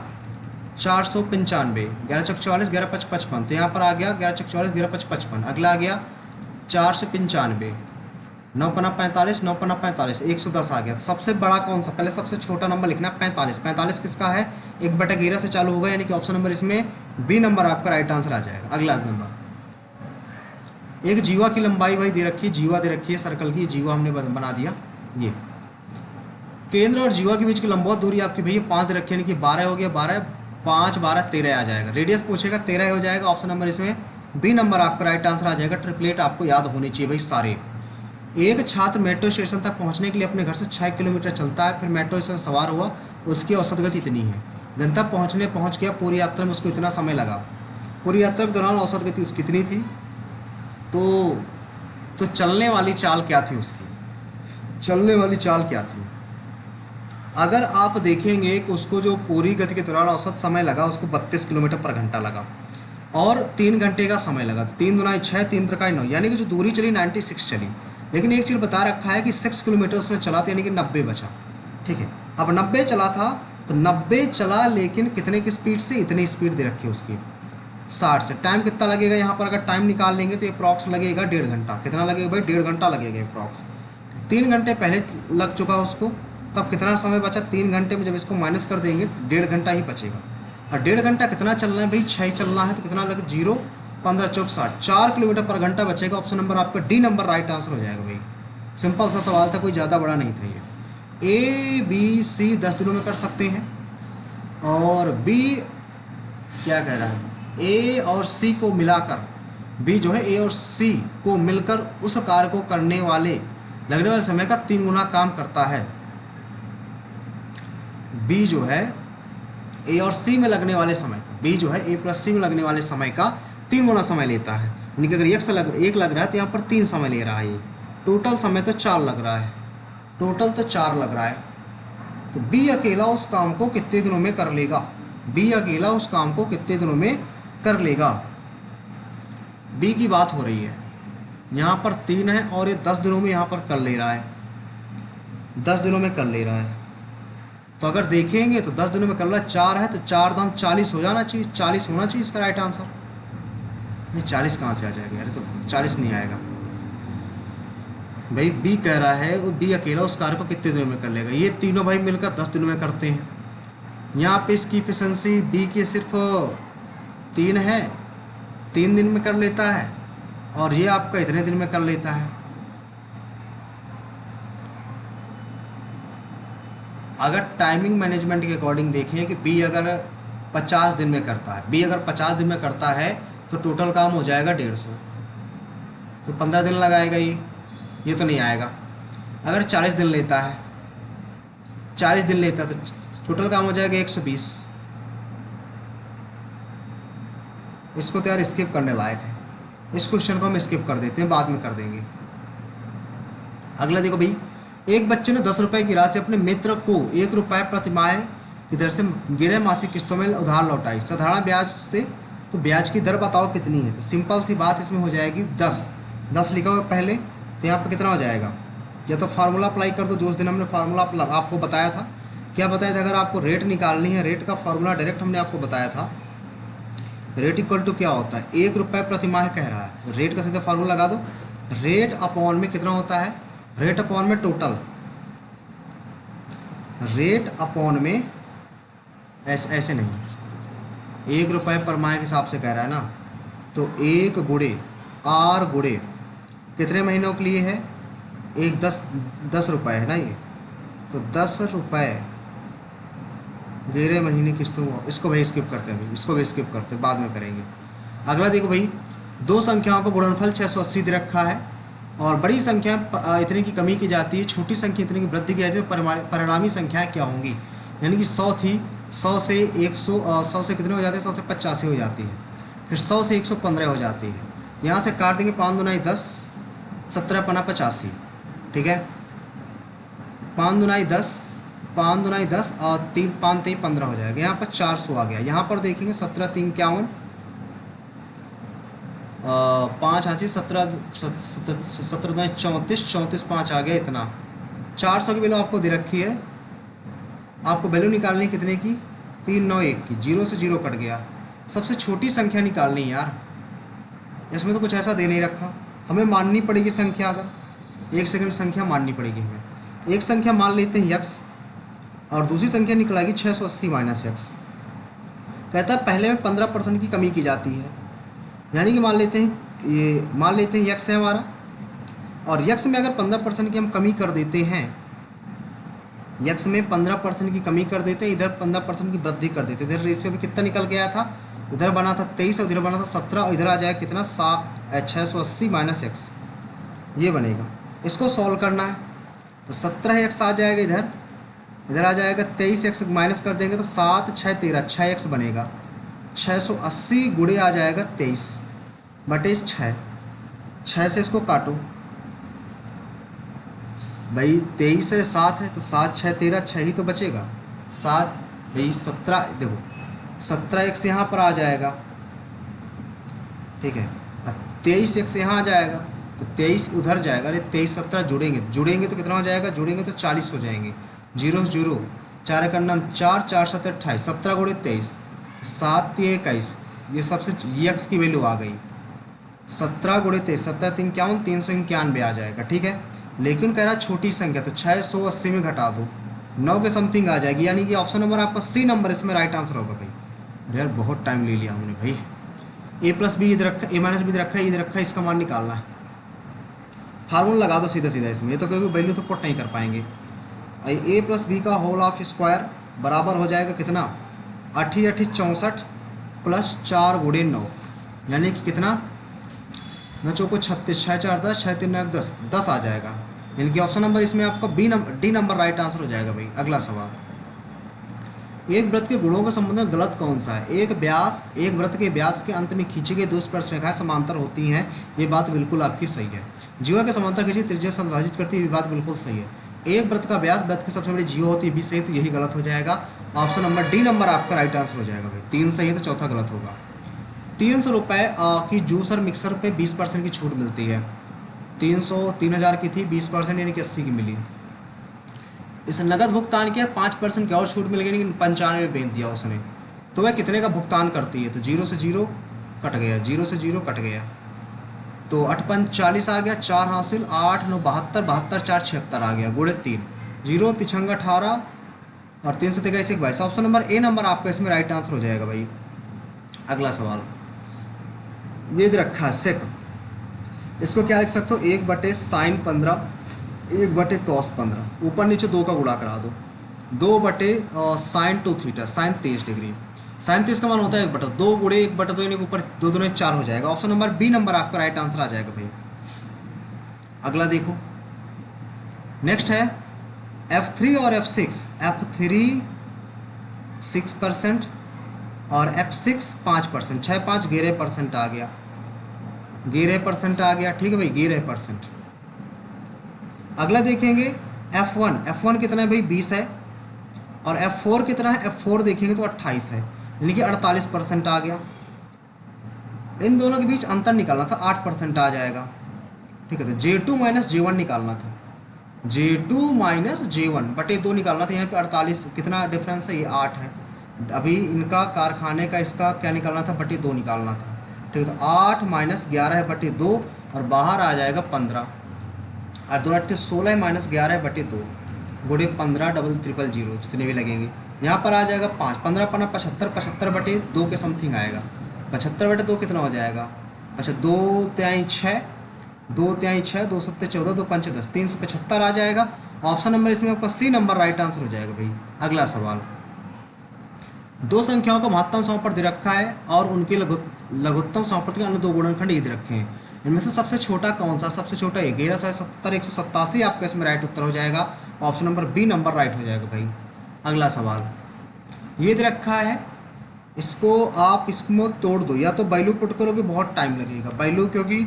495, 11 चौक 44, 11 5 55, तो यहाँ पर आ गया 11 चौक 44, 11 5 55। अगला आ गया 495, 9 पना 45, 9 पना 45, 110 आ गया। तो सबसे बड़ा कौन सा, पहले सबसे छोटा नंबर लिखना 45, 45 किसका है, 1/11 से चालू होगा, यानी कि ऑप्शन नंबर इसमें बी नंबर आपका राइट आंसर आ जाएगा। अगला नंबर, एक जीवा की लंबाई भाई दे रखी है, जीवा दे रखी है सर्कल की, जीवा हमने बना दिया। ये केंद्र और जीवा के बीच की लंबवत दूरी आपकी भैया 5 दे रखी है, यानी कि 12 हो गया, 12 5 12 13 आ जाएगा। रेडियस पूछेगा 13 हो जाएगा, ऑप्शन नंबर इसमें बी नंबर आपका राइट आंसर आ जाएगा। ट्रिपलेट आपको याद होनी चाहिए भाई सारे। एक छात्र मेट्रो स्टेशन तक पहुंचने के लिए अपने घर से 6 किलोमीटर चलता है, फिर मेट्रो स्टेशन सवार हुआ, उसकी औसत गति इतनी है, गंतव्य पहुंच गया, पूरी यात्रा में उसको इतना समय लगा, पूरी यात्रा के दौरान औसत गति उसकी कितनी थी, तो चलने वाली चाल क्या थी उसकी, चलने वाली चाल क्या थी। अगर आप देखेंगे कि उसको जो पूरी गति के दौरान औसत समय लगा उसको 32 किलोमीटर पर घंटा लगा और 3 घंटे का समय लगा, 3 दूना 6, 3 त्रिका 9, यानी कि जो दूरी चली 96 चली। लेकिन एक चीज़ बता रखा है कि 6 किलोमीटर उसने चला था, यानी कि 90 बचा, ठीक है। अब 90 चला था तो 90 चला, लेकिन कितने की स्पीड से, इतनी स्पीड दे रखी है उसकी 60 से। टाइम कितना लगेगा यहाँ पर, अगर टाइम निकाल लेंगे तो अप्रॉक्स लगेगा 1.5 घंटा। कितना लगेगा भाई, 1.5 घंटा लगेगा अप्रॉक्स। 3 घंटे पहले लग चुका उसको, तब कितना समय बचा, 3 घंटे में जब इसको माइनस कर देंगे 1.5 घंटा ही बचेगा। और 1.5 घंटा कितना चलना है भाई, 6 चलना है, तो कितना लगे 0 15 चौक 60, 4 किलोमीटर पर घंटा बचेगा। ऑप्शन नंबर आपका डी नंबर राइट आंसर हो जाएगा भाई। सिंपल सा सवाल था, कोई ज़्यादा बड़ा नहीं था ये। ए बी सी 10 दिनों में कर सकते हैं, और बी क्या कह रहा है, ए और सी को मिलाकर बी जो है ए और सी को मिलकर उस कार्य को करने वाले लगने वाले समय का 3 गुना काम करता है। बी जो है ए और सी में लगने वाले समय का, बी जो है ए प्लस सी में लगने वाले समय का 3 गुना समय लेता है। यानी कि अगर एक लग रहा है तो यहाँ पर 3 समय ले रहा है ये। टोटल समय तो 4 लग रहा है, टोटल तो 4 लग रहा है। तो बी अकेला उस काम को कितने दिनों में कर लेगा? बी अकेला उस काम को कितने दिनों में कर लेगा? बी की बात हो रही है, यहाँ पर 3 है और ये 10 दिनों में यहाँ पर कर ले रहा है, 10 दिनों में कर ले रहा है। तो अगर देखेंगे तो 10 दिनों में कर रहा है, 4 है तो 4 दाम 40 हो जाना चाहिए, 40 होना चाहिए इसका राइट आंसर। नहीं 40 कहाँ से आ जाएगा यार, तो 40 नहीं आएगा भाई। बी कह रहा है वो बी अकेला उस कार्य को कितने दिनों में कर लेगा। ये तीनों भाई मिलकर 10 दिनों में करते हैं। यहाँ पे इसकी एफिशिएंसी बी की सिर्फ 3 है, 3 दिन में कर लेता है, और ये आपका इतने दिन में कर लेता है। अगर टाइमिंग मैनेजमेंट के अकॉर्डिंग देखें कि बी अगर 50 दिन में करता है, बी अगर 50 दिन में करता है तो टोटल काम हो जाएगा 150, तो 15 दिन लगाएगा ये तो नहीं आएगा। अगर 40 दिन लेता है, 40 दिन लेता है तो टोटल काम हो जाएगा 120। इसको तो यार स्किप करने लायक है, इस क्वेश्चन को हम स्किप कर देते हैं, बाद में कर देंगे। अगला देखो भाई, एक बच्चे ने 10 रुपए की राशि अपने मित्र को 1 रुपये प्रति माह की दर से गिरे मासिक किस्तों में उधार लौटाई साधारण ब्याज से, तो ब्याज की दर बताओ कितनी है। तो सिंपल सी बात इसमें हो जाएगी 10 लिखा हुआ पहले, तो यहाँ पर कितना हो जाएगा, या तो फार्मूला अप्लाई कर दो जो उस दिन हमने फार्मूला आपको बताया था। क्या बताया था? अगर आपको रेट निकालनी है, रेट का फार्मूला डायरेक्ट हमने आपको बताया था। रेट इक्वल टू क्या होता है, 1 रुपये प्रति माह कह रहा है, तो रेट का सीधा फार्मूला लगा दो। रेट अपॉन में कितना होता है, रेट अपॉन में टोटल, रेट अपॉन में ऐसे नहीं, 1 रुपये पर माह के हिसाब से कह रहा है ना, तो 1 गुणे आर गुणे कितने महीनों के लिए है, एक 10 रुपये है ना ये, तो 10 रुपये गिरे महीने किस्तों, इसको भाई स्किप करते हैं, इसको भी स्किप करते हैं, बाद में करेंगे। अगला देखो भाई, दो संख्याओं को गुणनफल 680 दे रखा है और बड़ी संख्या इतने की कमी की जाती है, छोटी संख्या इतने की वृद्धि की जाती है, परिणामी संख्याएं क्या होंगी। यानी कि 100 थी, 100 से 100 से कितने हो जाते हैं, 100 से 85 हो जाती है, फिर 100 से 115 हो जाती है। यहाँ से काट देंगे, 5 दूनाई 10, 17 पना 85, ठीक है, 5 दूनाई 10, 5 दूनाई 10 और 3 5 3 15 हो जाएगा। यहाँ पर 400 आ गया। यहाँ पर देखेंगे 17 3 51, 5 80, 17 34, 34 5 आ गया इतना। 400 की वैल्यू आपको दे रखी है, आपको वैल्यू निकालनी है कितने की, 391 की, 0 से 0 कट गया। सबसे छोटी संख्या निकालनी है यार, इसमें तो कुछ ऐसा दे नहीं रखा, हमें माननी पड़ेगी संख्या। अगर 1 सेकंड संख्या माननी पड़ेगी हमें, एक संख्या मान लेते हैं x और दूसरी संख्या निकलेगी 680 माइनस x। कहता है पहले में 15% की कमी की जाती है, यानी कि मान लेते हैं x है हमारा, और x में अगर 15% की हम कमी कर देते हैं, x में 15% की कमी कर देते हैं, इधर 15% की वृद्धि कर देते हैं। इधर रेशियो में कितना निकल गया था, इधर बना था 23 और इधर बना था 17, और इधर आ जाएगा कितना 680 माइनस x, ये बनेगा। इसको सॉल्व करना है तो 17x आ जाएगा, इधर आ जाएगा 23x माइनस कर देंगे तो 7 6 13, 6x बनेगा। 680 गुणे आ जाएगा 23 बटे 6, 6 से इसको काटो भाई, 23 से 7 है तो 7 6 13, 6 ही तो बचेगा, 7 भाई 17, देखो 17x यहाँ पर आ जाएगा, ठीक है, 23x यहाँ आ जाएगा तो 23 उधर जाएगा। अरे 23 17 जुड़ेंगे तो कितना हो जाएगा, जुड़ेंगे तो 40 हो जाएंगे। 0 0 4 का नाम 4, 4 7 28, 17 गुणे 23, 7 3 21, ये सबसे x की वैल्यू आ गई। 17 गुणे 23, 17 3 51, 391 आ जाएगा, ठीक है। लेकिन कह रहा छोटी संख्या, तो 680 में घटा दो, 9 के समथिंग आ जाएगी, यानी कि ऑप्शन नंबर आपका सी नंबर इसमें राइट आंसर होगा भाई। यार बहुत टाइम ले लिया हमने भाई। a प्लस बी इधर रखा, a माइनस बी इधर रखा है, इधर रखा है, इसका मान निकालना है। फार्मूला लगा दो सीधा सीधा इसमें, ये तो क्योंकि वैल्यू तो पुट नहीं कर पाएंगे। a प्लस बी का होल ऑफ स्क्वायर बराबर हो जाएगा कितना, 8 8 64 प्लस 4 गुणे 9, यानी कि कितना नौ चौको 36, 6 4 10, 6 3 9 10, 10 आ जाएगा। यानी कि ऑप्शन नंबर इसमें आपका डी नंबर राइट आंसर हो जाएगा भाई। अगला सवाल, एक वृत्त के गुणों के संबंध में गलत कौन सा है? एक वृत्त के व्यास के अंत में खींची गई दो स्पर्श रेखाएं समांतर होती हैं, ये बात बिल्कुल आपकी सही है। जीवा के समांतर खींची त्रिज्या से विभाजित करती है, ये बात बिल्कुल सही है। एक वृत्त का व्यास वृत्त की सबसे बड़ी जीवा होती है, भी सही, तो यही गलत हो जाएगा। ऑप्शन नंबर डी नंबर आपका राइट आंसर हो जाएगा भाई। 3 सही है तो चौथा गलत होगा। 300 रुपये की जूसर मिक्सर पे 20% की छूट मिलती है। 3000 की थी, 20% यानी कि 80 की मिली। इस नगद भुगतान किया, 5% की और छूट मिल गई, लेकिन 95 बेच दिया उसने, तो वह कितने का भुगतान करती है? तो 0 से 0 कट गया, 0 से 0 कट गया, तो 8 5 40 आ गया, 4 हासिल, 8 9 72, 72 4 76 आ गया, गुणे 3, 0 तिछंग 18 और 3 से 23 22। ऑप्शन नंबर ए नंबर आपका इसमें राइट आंसर हो जाएगा भाई। अगला सवाल ये रखा है सेक, इसको क्या लिख सकते हो? 1/sin15, 1/cos15, ऊपर नीचे 2 का गुणा करा दो, 2/sin 2 theta, sign 23 degree. Sign 23 का मान होता है 1/2, गुणे 1/2 यानी ऊपर 2 2 4 हो जाएगा। ऑप्शन नंबर बी नंबर आपका राइट आंसर आ जाएगा भाई। अगला देखो, नेक्स्ट है F3 और F6। F3 6% और F6 5%, 6 5 11% आ गया, 11% आ गया, ठीक है भाई, 11%। अगला देखेंगे F1 कितना है भाई? 20 है। और F4 कितना है? F4 देखेंगे तो 28 है, यानी कि 48% आ गया। इन दोनों के बीच अंतर निकालना था, 8% आ जाएगा, ठीक है। तो J2 माइनस J1 निकालना था, J2 माइनस J1 बटे 2 निकालना था। यहाँ पे 48 कितना डिफरेंस है? ये 8 है। अभी इनका कारखाने का इसका क्या निकालना था? बटे 2 निकालना था, ठीक है। तो 8 माइनस 11 बटे 2 और बाहर आ जाएगा 15, और 2 8 16 माइनस 11 बटे 2, गुणे 15 डबल 0 0 जितने भी लगेंगे। यहाँ पर आ जाएगा 5, 15 15 75, 75 बटे 2 के समथिंग आएगा। 75 बटे 2 कितना हो जाएगा? अच्छा 2 तिहाई 6, 2 तिहाई 6, 2 7 14, 2 5 10, 375 आ जाएगा। ऑप्शन नंबर इसमें आपका सी नंबर राइट आंसर हो जाएगा भाई। अगला सवाल, दो संख्याओं को महत्तम समापन दे रखा है और उनके लघुत्तम समापन के अन्य दो गुणनखंड ये दे रखे हैं। इनमें से सबसे छोटा कौन सा? सबसे छोटा 1170, 187 आपका इसमें राइट उत्तर हो जाएगा। Option number B number right हो जाएगा भाई। अगला सवाल ये दे रखा है, इसको आप इसको तोड़ दो, या तो वैल्यू पुट करोगे बहुत टाइम लगेगा, वैल्यू क्योंकि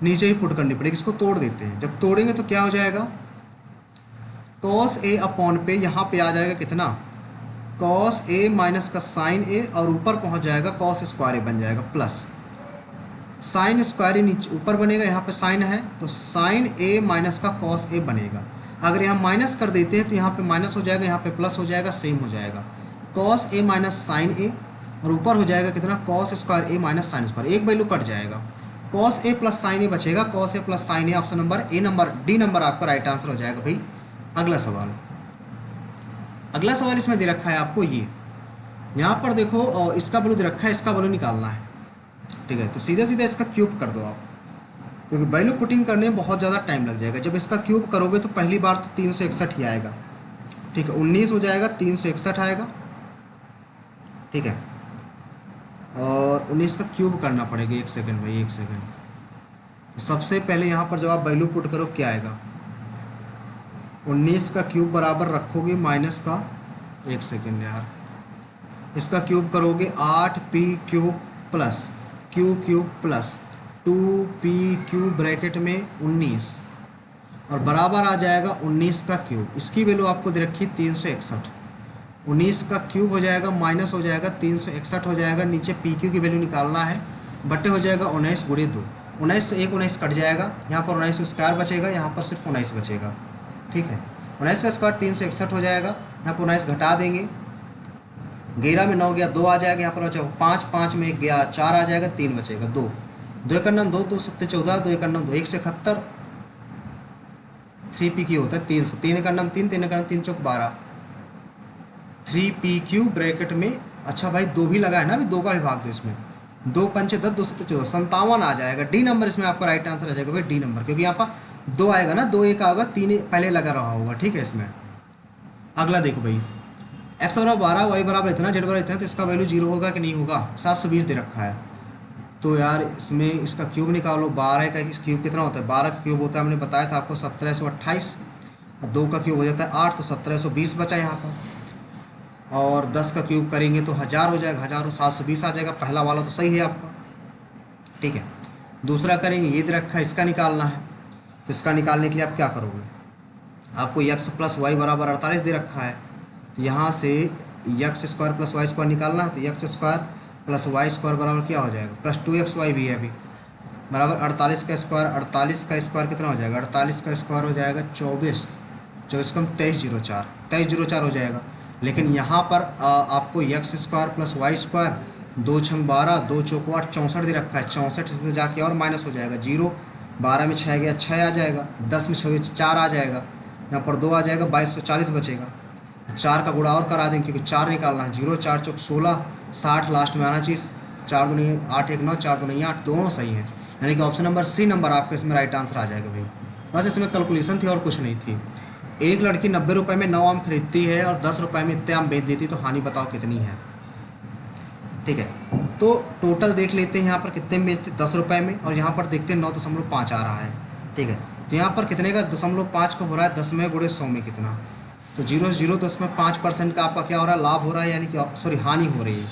नीचे ही पुट करनी पड़ेगी। इसको तोड़ देते हैं, जब तोड़ेंगे तो क्या हो जाएगा? cos a अपॉन पे यहाँ पे आ जाएगा कितना? cos a माइनस का sin a, और ऊपर पहुँच जाएगा cos स्क्वायर a बन जाएगा, प्लस साइन स्क्वायर a नीचे ऊपर बनेगा, यहाँ पे साइन है तो sin a माइनस का cos a बनेगा। अगर यहाँ माइनस कर देते हैं तो यहाँ पे माइनस हो जाएगा, यहाँ पे प्लस हो जाएगा, सेम हो जाएगा। cos a minus sine a, और ऊपर हो जाएगा कितना? cos square a minus sine square, एक वैल्यू कट जाएगा, cos a plus sine a बचेगा, cos a plus sine a। Option number A number D number आपका राइट आंसर हो जाएगा भाई। अगला सवाल इसमें दे रखा है आपको, ये यहाँ पर देखो, और इसका वैल्यू दे रखा है, इसका वैल्यू निकालना है, ठीक है। तो सीधा सीधा इसका क्यूब कर दो आप, क्योंकि वैल्यू पुटिंग करने में बहुत ज़्यादा टाइम लग जाएगा। जब इसका क्यूब करोगे तो पहली बार तो 361 ही आएगा, ठीक है, 19 हो जाएगा, 361 आएगा, ठीक है। और 19 का क्यूब करना पड़ेगा, 1 सेकेंड भाई, 1 सेकेंड। सबसे पहले यहाँ पर जब आप वैल्यू पुट करो क्या आएगा? 19 का क्यूब बराबर रखोगे माइनस का, 1 सेकेंड यार, इसका क्यूब करोगे 8p cube plus q cube plus 2p cube bracket में 19, और बराबर आ जाएगा 19 का क्यूब। इसकी वैल्यू आपको दे रखी 361, 19 का क्यूब हो जाएगा, माइनस हो जाएगा, 361 हो जाएगा, नीचे पी क्यू की वैल्यू निकालना है, बटे हो जाएगा 19 गुणे 2, 19 से 1 19 कट जाएगा, यहाँ पर 19 स्क्वायर बचेगा, यहाँ पर सिर्फ 19 बचेगा, ठीक है। 19 का स्क्वायर 361 हो जाएगा, यहाँ पर 19 घटा देंगे, 11 में 9 गया, 2 आ जाएगा, यहाँ पर बचा 5, 5 में 1 गया, 4 आ जाएगा, 3 बचेगा, 2, 2 एक 2, 2 7 14, 2 एक 2, 171, 3p की होता है 300, 3 एक 3, 3 एक 3 चौक 12, 3p क्यू ब्रैकेट में। अच्छा भाई 2 भी लगा है ना, अभी 2 का भी भाग दो इसमें, 2 पंचे 10, 2 7 14, 57 आ जाएगा। डी नंबर इसमें आपका राइट आंसर आ जाएगा भाई, डी नंबर, क्योंकि यहाँ पर 2 आएगा ना, 2 1 आएगा, 3 पहले लगा रहा होगा, ठीक है। इसमें अगला देखो भाई, x बराबर 12, y बराबर इतना, z बराबर इतना, तो इसका वैल्यू 0 होगा कि नहीं होगा? 720 दे रखा है, तो यार इसमें इसका क्यूब निकालो। 12 का क्यूब कितना होता है? 12 का क्यूब होता है, हमने बताया था आपको 1728, और 2 का क्यूब हो जाता है 8, तो 1720 बचा यहाँ पर। और 10 का क्यूब करेंगे तो 1000 हो जाएगा, 1000 और 720 आ जाएगा। पहला वाला तो सही है आपका, ठीक है। दूसरा करेंगे, ये दे रखा है, इसका निकालना है। तो इसका निकालने के लिए आप क्या करोगे? आपको x प्लस वाई बराबर 48 दे रखा है, तो यहाँ से X square plus Y square निकालना है। तो X square plus Y square बराबर क्या हो जाएगा? प्लस 2xy भी है अभी, बराबर 48 का स्क्वायर। 48 का स्क्वायर कितना हो जाएगा? 48 का स्क्वायर हो जाएगा 24, 24 कम 2304, 2304 हो जाएगा। लेकिन यहाँ पर आपको X square plus Y square 2 छंग 12, 2 चौक 8, 64 दे रखा है। 64 इसमें जाके और माइनस हो जाएगा, 0 12 में 6 गया, 6 आ जाएगा, 10 में 6 4 आ जाएगा, यहाँ पर 2 आ जाएगा, 2240 बचेगा। 4 का गुणा और करा देंगे क्योंकि 4 निकालना है। 0 4 चौक 16, 60 लास्ट में आना चाहिए। 4 2 नहीं 8 1 9, 4 2 नहीं 8, दोनों सही है। यानी कि ऑप्शन नंबर सी नंबर आपका इसमें राइट आंसर आ जाएगा भाई। बस इसमें कैलकुलेशन थी और कुछ नहीं थी। एक लड़की 90 रुपये में 9 आम खरीदती है और 10 रुपये में इतने आम बेच देती, तो हानि बताओ कितनी है? ठीक है, तो टोटल देख लेते हैं यहाँ पर कितने में बेचते, 10 रुपये में, और यहाँ पर देखते हैं 9.5 आ रहा है। ठीक है, तो यहाँ पर कितने का 0.5 का हो रहा है? 10 में गुणे 100 में कितना? तो 0.05% का आपका क्या हो रहा है? लाभ हो रहा है, यानी कि सॉरी हानि हो रही है।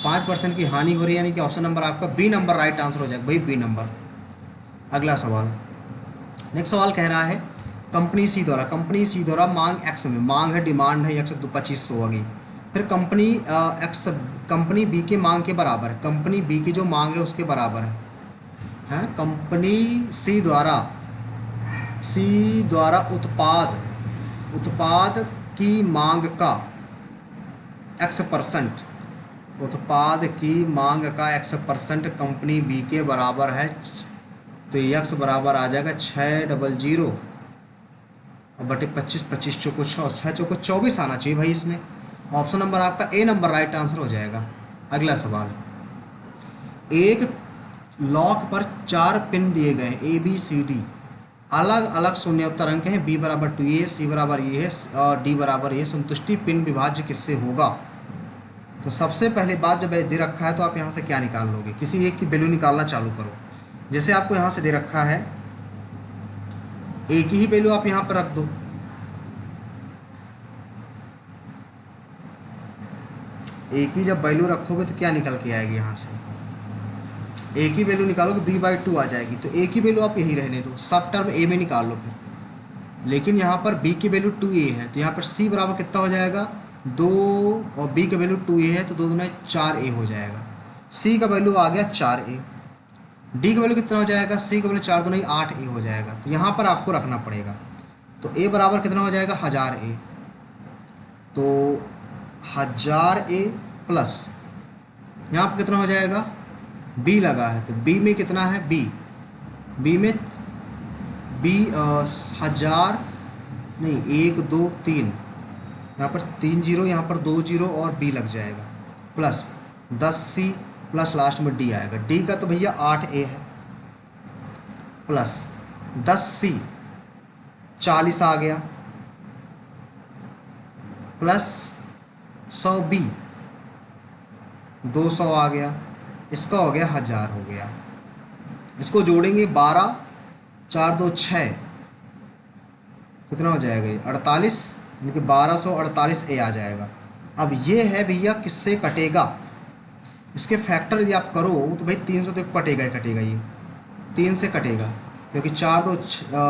5% की हानि हो रही है, यानी कि ऑप्शन नंबर आपका बी नंबर राइट आंसर हो जाएगा भाई, बी नंबर। अगला सवाल, नेक्स्ट सवाल कह रहा है कंपनी सी द्वारा मांग एक्स में, मांग है डिमांड है 125 होगी, फिर कंपनी एक्स कंपनी बी के मांग के बराबर है, कंपनी बी की जो मांग है उसके बराबर है कंपनी सी द्वारा उत्पाद की मांग का x%, उत्पाद की मांग का x% कंपनी बी के बराबर है। तो x बराबर आ जाएगा 600 और बटे 25, 25 चौको 6, 6 चौको 24 आना चाहिए भाई इसमें। ऑप्शन नंबर आपका ए नंबर राइट आंसर हो जाएगा। अगला सवाल, एक लॉक पर 4 पिन दिए गए ए बी सी डी, अलग अलग शून्योत्तर अंक हैं, बी बराबर 2a, सी बराबर ये है और डी बराबर ये। संतुष्टि पिन विभाज्य किससे होगा? तो सबसे पहले बात, जब दे रखा है तो आप यहाँ से क्या निकाल लोगे? किसी एक की वैल्यू निकालना चालू करो। जैसे आपको यहाँ से दे रखा है, एक ही वैल्यू आप यहाँ पर रख दो। एक ही जब वैल्यू रखोगे तो क्या निकल के आएगी? यहाँ से एक ही वैल्यू निकालोगे, b/2 आ जाएगी। तो एक ही वैल्यू आप यही रहने दो, सब टर्म a में निकाल लो फिर। लेकिन यहाँ पर b की वैल्यू 2a है, तो यहाँ पर c बराबर कितना हो जाएगा? 2, और b का वैल्यू 2a है तो 2 दूना 4a हो जाएगा। c का वैल्यू आ गया 4a, d का वैल्यू कितना हो जाएगा? c का वैल्यू 4 दूना 8a हो जाएगा। तो यहाँ पर आपको रखना पड़ेगा। तो a बराबर कितना हो जाएगा? 1000a। तो 1000a प्लस यहाँ पर कितना हो जाएगा? b लगा है, तो b में कितना है? b में 1000 नहीं 1 2 3, यहाँ पर 3 0, यहाँ पर 2 0 और b लग जाएगा, प्लस 10c प्लस लास्ट में d आएगा। d का तो भैया 8a है, प्लस 10c 40 आ गया, प्लस 100b 200 आ गया, इसका हो गया 1000 हो गया। इसको जोड़ेंगे 12 4 2 6, कितना हो जाएगा ये? 48, यानी कि 1248a आ जाएगा। अब ये है भैया किससे कटेगा? इसके फैक्टर यदि आप करो तो भाई 300 तो कटेगा ही कटेगा, ये 3 से कटेगा, क्योंकि 4 2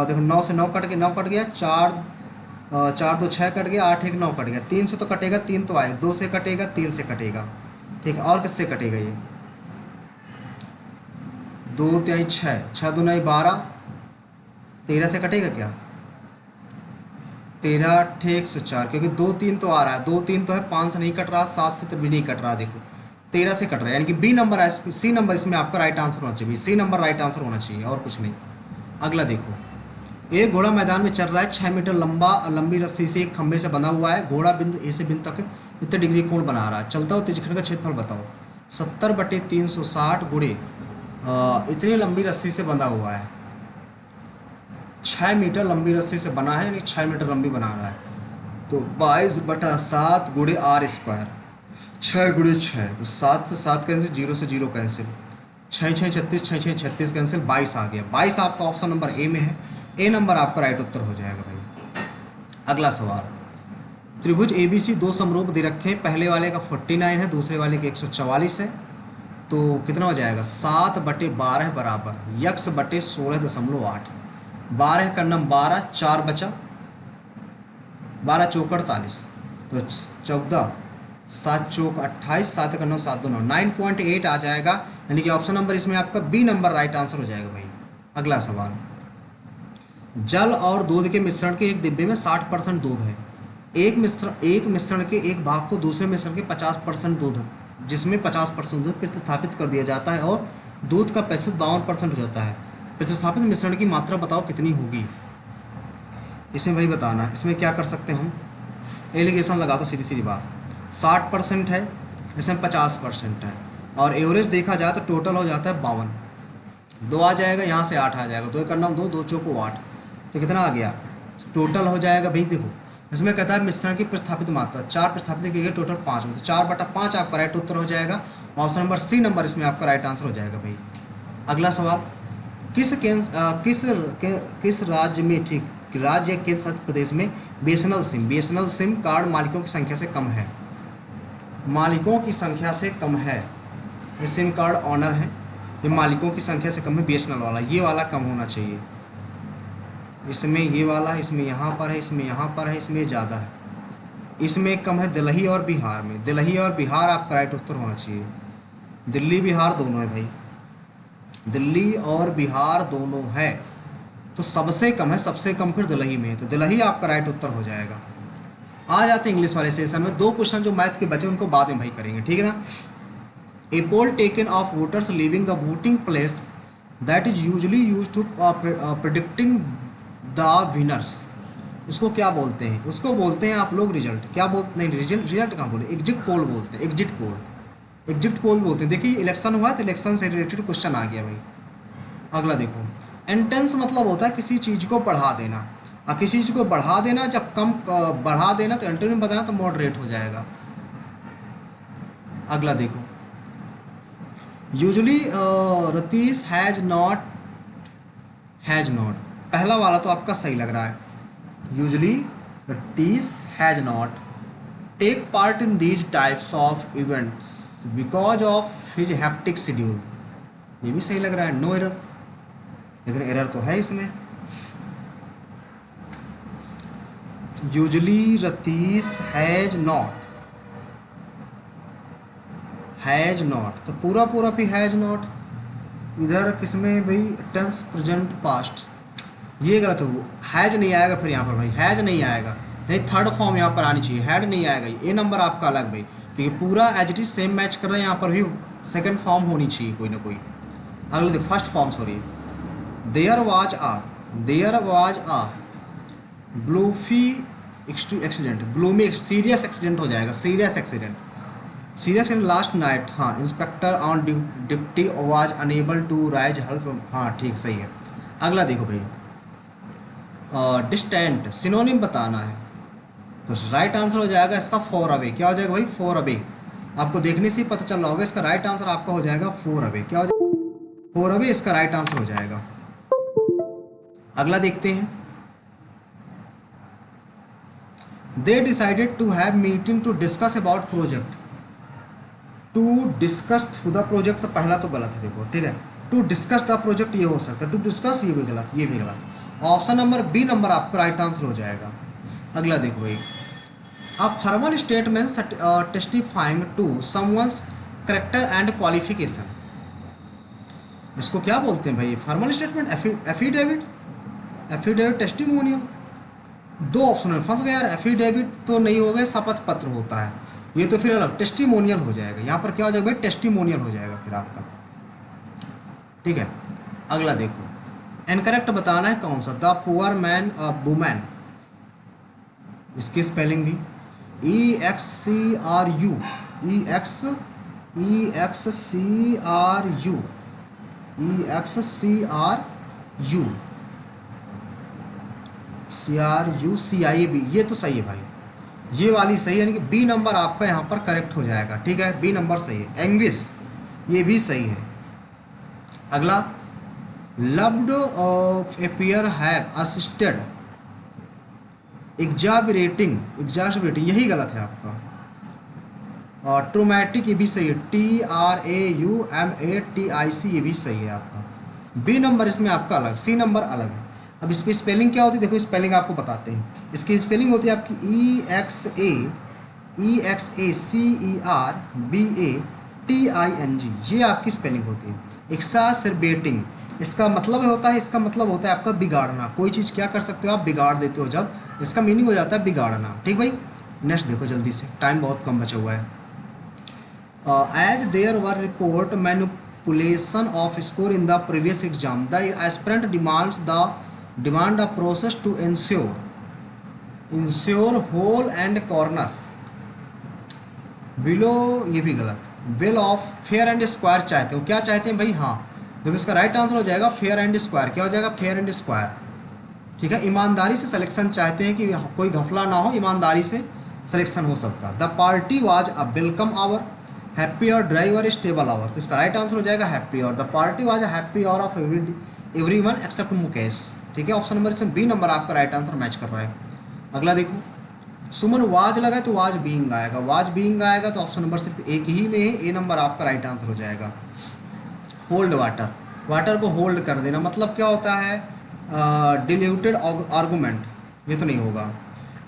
देखो 9 से 9 कट गया, 9 कट गया, 4 2 6 कट गया, 8 1 9 कट गया, 3 से तो कटेगा, 3 तो आएगा, 2 से कटेगा, 3 से कटेगा। ठीक है, और किससे कटेगा? ये 2 3 6, 6 2 9 12, 13 से कटेगा क्या? 13 8 104, क्योंकि 2 3 तो आ रहा है, 2 3 तो है, 5 से नहीं कट रहा, 7 से तो भी नहीं कट रहा, देखो 13 से कट रहा है, यानी कि बी नंबर है, सी नंबर इसमें आपका राइट आंसर होना चाहिए, सी नंबर राइट आंसर होना चाहिए और कुछ नहीं। अगला देखो, एक घोड़ा मैदान में चल रहा है, 6 मीटर लंबा लंबी रस्सी से एक खंभे से बंधा हुआ है। घोड़ा बिंदु ए से बिंदु तक इतने डिग्री कोण बना रहा है। चलता हुआ तिरछेखंड का क्षेत्रफल बताओ। 70/360 गुणे इतनी लंबी रस्सी से बंधा हुआ है, 6 मीटर लंबी रस्सी से बना है, यानी 6 मीटर लंबी बना रहा है। तो 22/7 गुणे r², 6 गुणे 6, तो 7 से 7 कैंसिल, 0 से 0 कैंसिल, छः छः छत्तीस, छः छः छत्तीस कैंसिल, 22 आ गया। 22 आपका ऑप्शन नंबर ए में है। ए नंबर आपका राइट उत्तर हो जाएगा भाई। अगला सवाल, त्रिभुज ABC दो समरूप दे रखे हैं, पहले वाले का 49 है, दूसरे वाले के 144 है, तो कितना हो जाएगा 7/12 बराबर यक्स बटे 16.8। 12 का नम 12, 4 बचा, 12 चौक 48, तो 14, 7 चौक 28, 7 का 9, 7 2 9, 9.8 आ जाएगा, यानी कि ऑप्शन नंबर इसमें आपका बी नंबर राइट आंसर हो जाएगा भाई। अगला सवाल, जल और दूध के मिश्रण के एक डिब्बे में 60% दूध है। एक मिश्रण के एक भाग को दूसरे मिश्रण के 50% दूध, जिसमें 50% दूध प्रतिस्थापित कर दिया जाता है और दूध का प्रतिशत 52% हो जाता है। प्रतिस्थापित मिश्रण की मात्रा बताओ कितनी होगी। इसमें भाई बताना, इसमें क्या कर सकते हैं हम, एलिगेशन लगा दो, सीधी सीधी बात। 60% है, इसमें 50% है, और एवरेज देखा जाए तो टोटल हो जाता है 52। 2 आ जाएगा, यहाँ से 8 आ जाएगा, 2 का नाम 2, 2 चौको 8, तो कितना आ गया टोटल हो जाएगा भाई। देखो इसमें कहता है मिश्रण की प्रस्थापित मात्रा, 4 प्रस्थापित की गई, टोटल 5 में, तो 4/5 आपका राइट उत्तर हो जाएगा। ऑप्शन नंबर सी नंबर इसमें आपका राइट आंसर हो जाएगा भाई। अगला सवाल, किस राज्य में, ठीक, राज्य या केंद्र शासित प्रदेश में बीएसएनएल सिम कार्ड मालिकों की संख्या से कम है। मालिकों की संख्या से कम है, ये सिम कार्ड ऑनर है, ये मालिकों की संख्या से कम है। बीएसएनएल वाला, ये वाला कम होना चाहिए, इसमें ये वाला है, इसमें यहाँ पर है, इसमें यहाँ पर है, इसमें ज़्यादा है, इसमें कम है दिल्ली और बिहार में। दिल्ली और बिहार आपका राइट उत्तर होना चाहिए। दिल्ली बिहार दोनों है भाई, दिल्ली और बिहार दोनों है, तो सबसे कम है, सबसे कम फिर दिल्ली में है, तो दिल्ली आपका राइट उत्तर हो जाएगा। आ जाते हैं इंग्लिश वाले सेशन में। 2 क्वेश्चन जो मैथ के बचे उनको बाद में भाई करेंगे, ठीक है ना। A poll taken of voters leaving the voting place that is usually use to predicting the winners, इसको क्या बोलते हैं, उसको बोलते हैं आप लोग रिजल्ट। क्या बोलते, नहीं रिजल्ट कहाँ बोले, एग्जिट पोल बोलते हैं, एग्जिट पोल बोलते हैं। देखिए इलेक्शन हुआ तो इलेक्शन से रिलेटेड क्वेश्चन आ गया भाई। अगला देखो, इंटेंस मतलब होता है किसी चीज़ को बढ़ा देना, और किसी चीज़ को बढ़ा देना, जब कम बढ़ा देना तो इंटेंस में बताना तो मॉडरेट हो जाएगा। अगला देखो, यूजुअली रतीश हैज नॉट, पहला वाला तो आपका सही लग रहा है। Usually Ratish has not take part in these types of events because of his hectic schedule, ये भी सही लग रहा है, नो एरर, लेकिन एरर तो है इसमें। यूजुअली रतीश हैज नॉट, तो पूरा पूरा भी हैज नॉट, इधर किसमें भाई टेंस प्रेजेंट पास्ट, ये गलत हो, हैज नहीं आएगा फिर यहाँ पर भाई, हैज नहीं आएगा, नहीं थर्ड फॉर्म यहाँ पर आनी चाहिए, हैड नहीं आएगा। ये नंबर आपका अलग भाई, क्योंकि पूरा as it is same match कर रहे हैं, यहाँ पर भी सेकंड फॉर्म होनी चाहिए कोई ना कोई। अगले देखो, first form sorry, there was a ग्लूफी एक्सीडेंट, ग्लूमी सीरियस एक्सीडेंट हो जाएगा, सीरियस एक्सीडेंट लास्ट नाइट, हाँ, inspector on duty was unable to raise help, हाँ ठीक सही है। अगला देखो भाई, डिस्टेंट सिनोनिम बताना है, तो राइट आंसर हो जाएगा इसका फॉर अवे। क्या हो जाएगा भाई, फॉर अवे, आपको देखने से ही पता चल रहा होगा, इसका राइट आंसर आपका हो जाएगा फॉर अवे। क्या हो जाएगा, फॉर अवे इसका राइट आंसर हो जाएगा। अगला देखते हैं, they decided to have meeting to discuss about project, to discuss the project, तो पहला तो गलत है देखो, ठीक है, टू डिस्कस द प्रोजेक्ट ये हो सकता है, टू डिस्कस ये भी गलत, ये भी गलत। ऑप्शन नंबर बी नंबर आपका राइट आंसर हो जाएगा। अगला देखो भाई, a formal statement testifying to someone's character and qualification, इसको क्या बोलते हैं भाई, formal statement, affidavit, testimonial. 2 option में फंस गया यार, एफिडेविट तो नहीं होगा, शपथ पत्र होता है, ये तो फिर अलग टेस्टिमोनियल हो जाएगा। यहाँ पर क्या हो जाएगा भाई, टेस्टिमोनियल हो जाएगा फिर आपका, ठीक है। अगला देखो, इनकरेक्ट बताना है कौन सा, द पुअर मैन वुमैन, इसकी स्पेलिंग भी EXCRU, CRU, ये तो सही है भाई, ये वाली सही है, यानी कि बी नंबर आपका यहाँ पर करेक्ट हो जाएगा, ठीक है, बी नंबर सही है। एंग्विश, ये भी सही है, अगला, loved of a pair have assisted exaggerating यही गलत है आपका। और ट्रोमैटिक ये भी सही है, TRAUMATIC ये भी सही है आपका। बी नंबर इसमें आपका अलग, सी नंबर अलग है। अब इस पर स्पेलिंग क्या होती है, देखो स्पेलिंग आपको बताते हैं। इसकी स्पेलिंग होती है आपकी EXACERBATING, ये आपकी स्पेलिंग होती है। एक्सासरबेटिंग इसका मतलब होता है, आपका बिगाड़ना। कोई चीज़ क्या कर सकते हो आप, बिगाड़ देते हो जब, इसका मीनिंग हो जाता है बिगाड़ना। ठीक भाई, नेक्स्ट देखो जल्दी से, टाइम बहुत कम बचा हुआ है। As there were report manipulation of score in the previous exam, the aspirant demand a process to ensure whole and corner below, ये भी गलत। Bill of fair and square चाहते हो, क्या चाहते हैं भाई, हाँ देखो इसका राइट आंसर हो जाएगा फेयर एंड स्क्वायर। क्या हो जाएगा, फेयर एंड स्क्वायर। ठीक है, ईमानदारी से सिलेक्शन चाहते हैं कि कोई घपला ना हो, ईमानदारी से सिलेक्शन हो सबका। The party was a welcome hour, happy hour driver stable hour, तो इसका राइट आंसर हो जाएगा happy hour. The party was a happy hour of everyone except Mukesh. ठीक है, ऑप्शन नंबर इसमें बी नंबर आपका राइट आंसर मैच कर रहा है। अगला देखो, सुमन वाज लगा तो वाज बीइंग आएगा, वाज बीइंग आएगा तो ऑप्शन नंबर सिर्फ एक ही में है, ए नंबर आपका राइट आंसर हो जाएगा। होल्ड वाटर, वाटर को होल्ड कर देना मतलब क्या होता है, डिल्यूटेड आर्गूमेंट, ये तो नहीं होगा।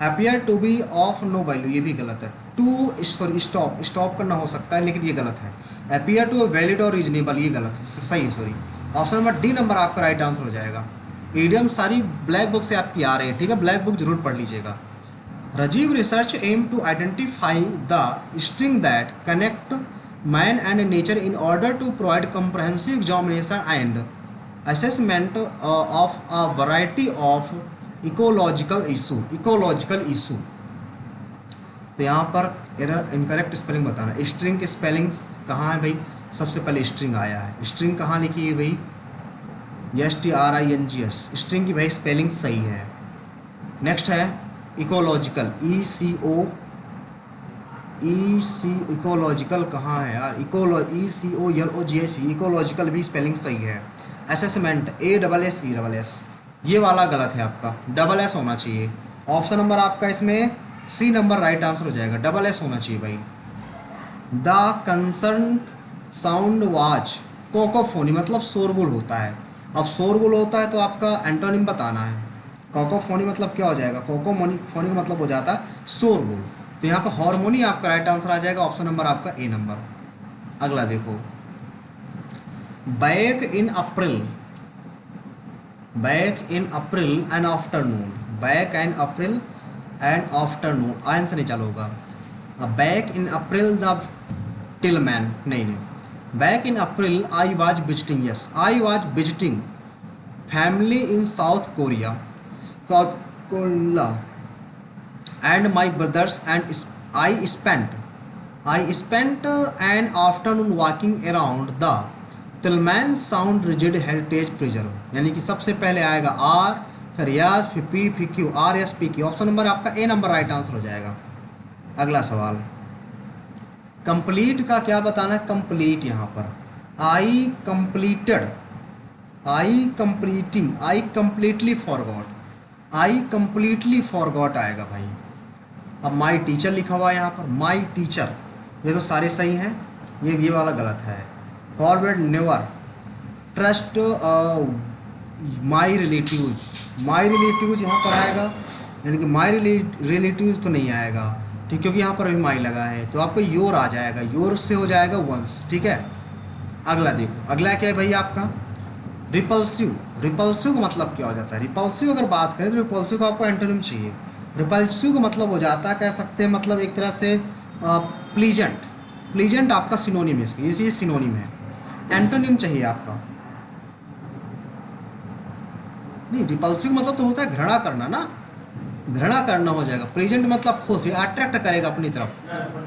Appear to be of no value, ये भी गलत है। टू सॉरी स्टॉप करना हो सकता है लेकिन ये गलत है। अपीयर टू वैलिड और रीजनेबल, ये गलत है, सही है sorry. Option number D number आपका राइट आंसर हो जाएगा। ईडियम सारी ब्लैक बुक से आपकी आ रही है, ठीक है, ब्लैक बुक जरूर पढ़ लीजिएगा। Rajiv research aim to identify the string that connect man and nature in order to provide comprehensive examination and assessment of a variety of ecological issue. तो यहाँ पर एरर इनकरेक्ट स्पेलिंग बताना। स्ट्रिंग की spelling कहाँ है भाई, सबसे पहले स्ट्रिंग आया है, स्ट्रिंग कहाँ लिखी है भाई, STRINGS, स्ट्रिंग की भाई स्पेलिंग सही है। नेक्स्ट है इकोलॉजिकल, इकोलॉजिकल कहाँ है यार, ECOLOGIC, इकोलॉजिकल भी स्पेलिंग सही है। असेसमेंट ASSESS, ये वाला गलत है आपका, SS होना चाहिए। ऑप्शन नंबर आपका इसमें सी नंबर राइट आंसर हो जाएगा, SS होना चाहिए भाई। द कंसर्न साउंड वाच कोकोफोनी, मतलब शोरगुल होता है। अब शोरगुल होता है तो आपका एंटोनिम बताना है। कोकोफोनी मतलब क्या हो जाएगा, कोकोफोनी का मतलब हो जाता है शोरगुल, तो यहाँ पर हार्मोनी आपका राइट आंसर आ जाएगा, ऑप्शन नंबर आपका ए नंबर। अगला देखो, back in April and afternoon, back and April and afternoon, आयन से नहीं चालू होगा। अब back in April the Tillman, नहीं, back in April I was visiting, yes I was visiting family in South Korea and my brothers and I spent an afternoon walking around the Tillman sound rigid heritage preserve, यानी कि सबसे पहले आएगा are, फिर yes, फिर P, फिर Q, RSPQ, option number आपका ए number right answer हो जाएगा। अगला सवाल, कंप्लीट का क्या बताना है, कंप्लीट यहाँ पर आई कंप्लीटली फॉरगॉट आएगा भाई। अब माई टीचर लिखा हुआ है यहाँ पर, माई टीचर, ये तो सारे सही हैं, ये वाला गलत है। फॉरवर्ड नेवर, ट्रस्ट माई रिलेटिव्स यहाँ पर आएगा, यानी कि माई रिलेटिव्स तो नहीं आएगा, ठीक, क्योंकि यहाँ पर अभी माई लगा है, तो आपको योर आ जाएगा, योर से हो जाएगा वंस। ठीक है, अगला देखो, अगला क्या है भाई आपका, रिपल्सिव का मतलब क्या हो जाता है, रिपल्सिव अगर बात करें तो रिपल्सिव का आपको एंटोनिम चाहिए। रिपल्सिव का मतलब हो जाता है, कह सकते हैं मतलब एक तरह से प्लीजेंट आपका सिनोनिम है इसकी, ये सिनोनिम है। एंटोनिम चाहिए आपका, नहीं रिपल्सिव मतलब तो होता है घृणा करना ना, घृणा करना हो जाएगा। प्रेजेंट मतलब खुश है, अट्रैक्ट करेगा अपनी तरफ।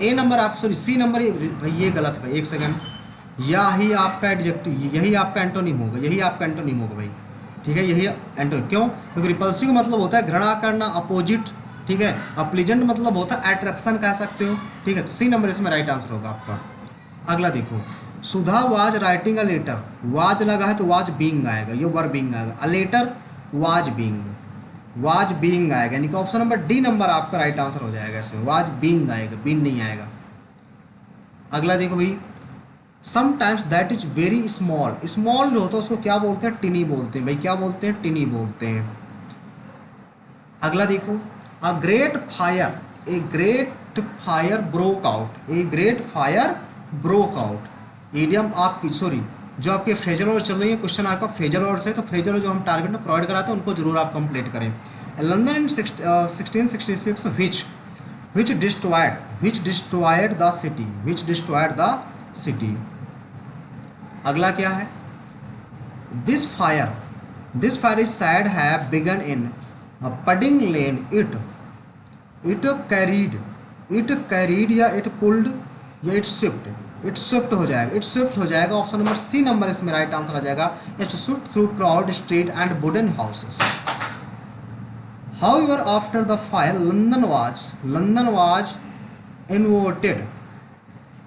ए नंबर आप सॉरी सी नंबर भाई ये गलत है भाई, एक सेकंड, यही आपका एडजेक्टिव, यही आपका एंटोनिम होगा, भाई। ठीक है, यही एंटोनिम, क्यों, क्योंकि रिपल्सिव मतलब होता है घृणा करना, अपोजिट। ठीक है, अब प्लीजेंट मतलब होता है अट्रैक्शन कह सकते हो। ठीक है, तो सी नंबर इसमें राइट आंसर होगा आपका। अगला देखो, Sudha was writing a letter, was लगा है तो वाज बीइंग आएगा, ये वर्ब बीइंग आएगा। A letter was being, was being आएगा, यानी कि ऑप्शन नंबर डी नंबर आपका राइट आंसर हो जाएगा इसमें, वाज बीइंग आएगा, बीन नहीं आएगा। अगला देखो भाई, sometimes that is very small, small जो होता है उसको क्या बोलते हैं, टिनी बोलते हैं भाई, क्या बोलते हैं, टिनी बोलते हैं। अगला देखो, a great fire, a great fire broke out, a great fire broke out. Idiom आपकी सॉरी जो आपके फ्रेजल वर्ड चल रही है, क्वेश्चन आपका फ्रेजल वर्ड से, तो फ्रेजल वर्ड जो हम टारगेट में प्रोवाइड कराते हैं उनको जरूर आप कंप्लीट करें। London in 1666 which destroyed the city, which destroyed the city. अगला क्या है, this fire is said have begun in pudding lane, it carried या इट पुल्ड या इट स्विफ्ट हो जाएगा, इट स्विफ्ट हो जाएगा। ऑप्शन नंबर सी नंबर इसमें राइट आंसर आ जाएगा, it swift through crowd street and wooden houses. However after the fire London was invaded,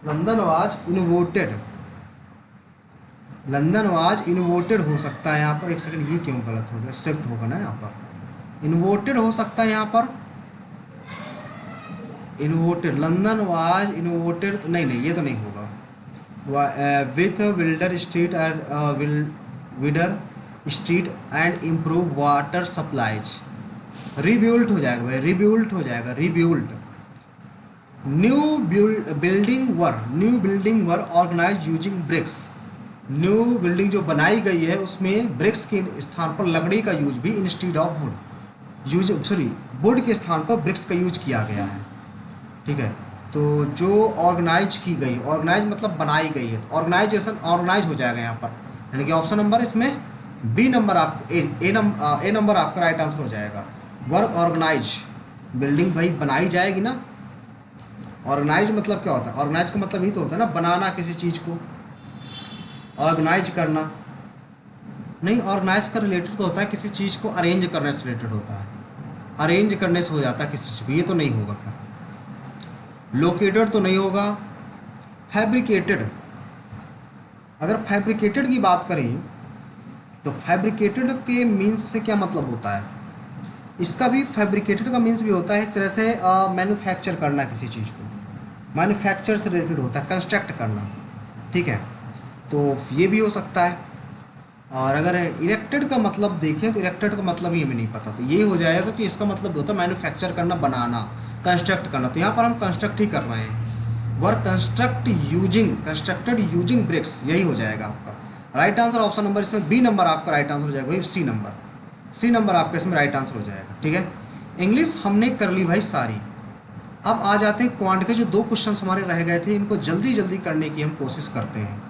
London was invaded हो सकता है यहाँ पर, एक सेकंड ये क्यों गलत हो गया, शिफ्ट होगा ना यहाँ पर, इन्वोटेड हो सकता है यहाँ पर, इन्वोटेड, लंदन वाज इन्वोटेड, नहीं ये तो नहीं होगा। With wider street and improve water supplies, rebuilt हो जाएगा भाई, रिब्यूल्ड हो जाएगा, rebuilt. New building were organise using bricks, new building जो बनाई गई है उसमें ब्रिक्स के स्थान पर लकड़ी का यूज भी इंस्टीड ऑफ वुड के स्थान पर ब्रिक्स का यूज किया गया है। ठीक है, तो जो ऑर्गेनाइज की गई, ऑर्गेनाइज मतलब बनाई गई है, तो ऑर्गेनाइजेशन ऑर्गेनाइज हो जाएगा यहाँ पर, यानी कि ऑप्शन नंबर इसमें बी नंबर आप ए नंबर आपका राइट आंसर हो जाएगा। वर्क ऑर्गेनाइज, बिल्डिंग भाई बनाई जाएगी ना, ऑर्गेनाइज मतलब क्या होता है, ऑर्गेनाइज का मतलब ये तो होता है ना बनाना किसी चीज़ को, ऑर्गेनाइज करना नहीं, ऑर्गेनाइज का रिलेटेड तो होता है किसी चीज़ को अरेंज करने से रिलेटेड होता है, अरेंज करने से हो जाता है किसी चीज़ को, ये तो नहीं होगा। फिर लोकेटेड तो नहीं होगा। फैब्रिकेटेड, अगर फैब्रिकेटेड की बात करें तो फैब्रिकेटेड के मीन्स से क्या मतलब होता है, इसका भी फैब्रिकेटेड का मीन्स भी होता है एक तरह से मैन्युफैक्चर करना किसी चीज़ को, मैन्युफैक्चर से रिलेटेड होता है, कंस्ट्रक्ट करना। ठीक है, तो ये भी हो सकता है। और अगर इरेक्टेड का मतलब देखें तो इरेक्टेड का मतलब ही हमें नहीं पता, तो ये हो जाएगा कि इसका मतलब होता है मैन्युफैक्चर करना, बनाना, कंस्ट्रक्ट करना। तो यहाँ पर हम कंस्ट्रक्ट ही कर रहे हैं, वर्क कंस्ट्रक्टेड यूजिंग ब्रिक्स, यही हो जाएगा आपका राइट आंसर। ऑप्शन नंबर इसमें बी नंबर आपका राइट आंसर हो जाएगा भाई, सी नंबर आपका इसमें राइट आंसर हो जाएगा। ठीक है, इंग्लिश हमने कर ली भाई सारी। अब आ जाते हैं क्वांट के जो 2 क्वेश्चन हमारे रह गए थे, इनको जल्दी करने की हम कोशिश करते हैं।